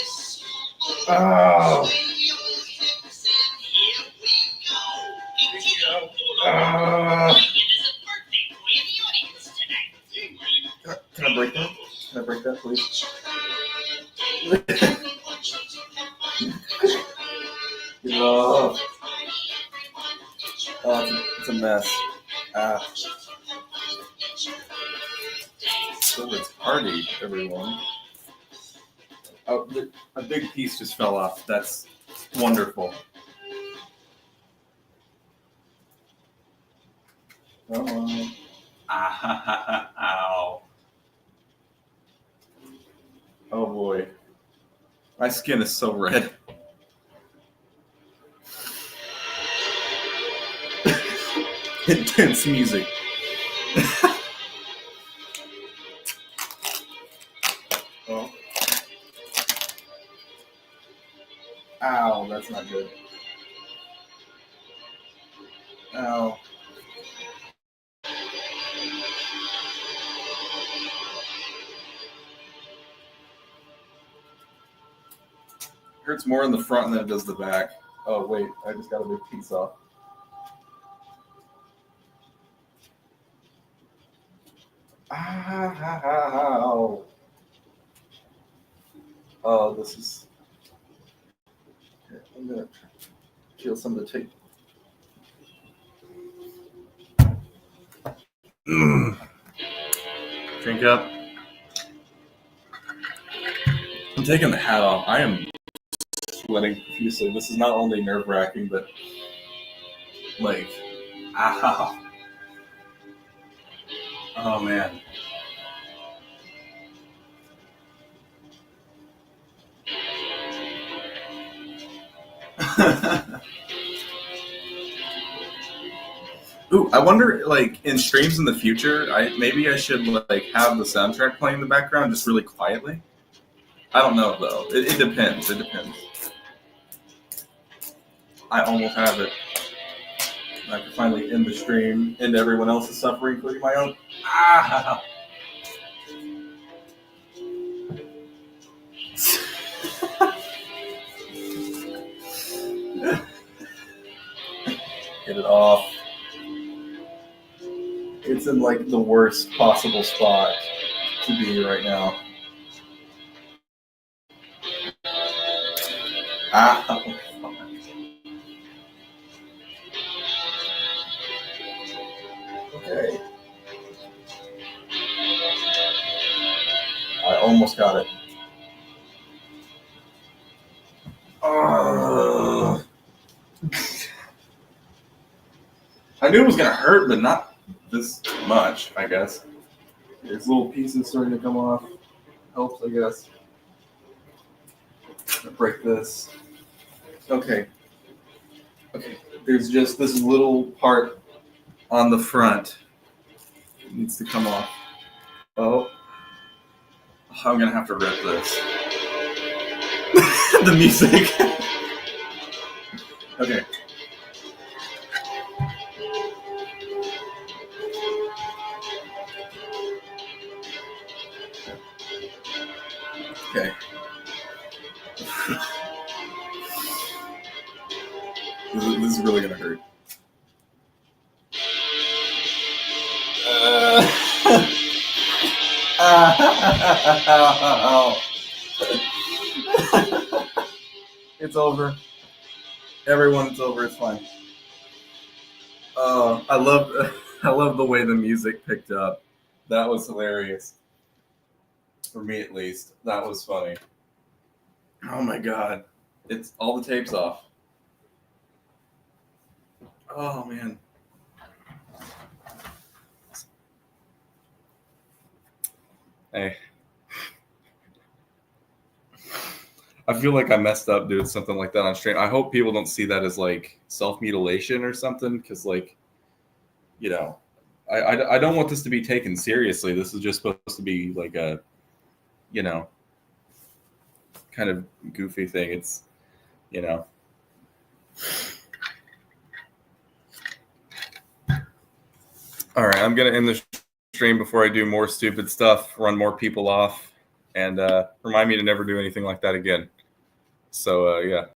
Oh. Can I break that? Can I break that, please? Oh, it's a mess. So it's party, everyone. Oh, a big piece just fell off. That's wonderful. Oh. Ow. Oh boy. My skin is so red. Intense music. Oh. Ow, that's not good. Ow. Hurts more in the front than it does the back. Oh wait, I just got a big piece off. Ow. Oh, this is. Okay, I'm gonna feel some of the tape. Drink up. I'm taking the hat off. I am sweating profusely. This is not only nerve-wracking, but Like, ow. Oh man. Ooh, I wonder, like, in streams in the future, maybe I should like have the soundtrack playing in the background just really quietly. I don't know though. It depends. It depends. I almost have it. I can finally end the stream, end everyone else's suffering, including my own. Ah! Get it off. It's in like the worst possible spot to be right now. Ah! Okay. I almost got it. I knew it was gonna hurt, but not this much, I guess. There's little pieces starting to come off. Helps, I guess. I'm gonna break this. Okay. Okay. There's just this little part on the front. It needs to come off. Oh. I'm gonna have to rip this. The music. Okay. Okay. This is really gonna hurt. It's over. Everyone, it's over. It's fine. I love the way the music picked up. That was hilarious. For me, at least, that was funny. Oh my god, it's all the tapes off. Oh man. Hey. I feel like I messed up doing something like that on stream. I hope people don't see that as like self-mutilation or something, because like, you know, I don't want this to be taken seriously. This is just supposed to be like a, you know, kind of goofy thing. It's, you know. All right, I'm gonna end the stream before I do more stupid stuff, run more people off, and remind me to never do anything like that again. So yeah.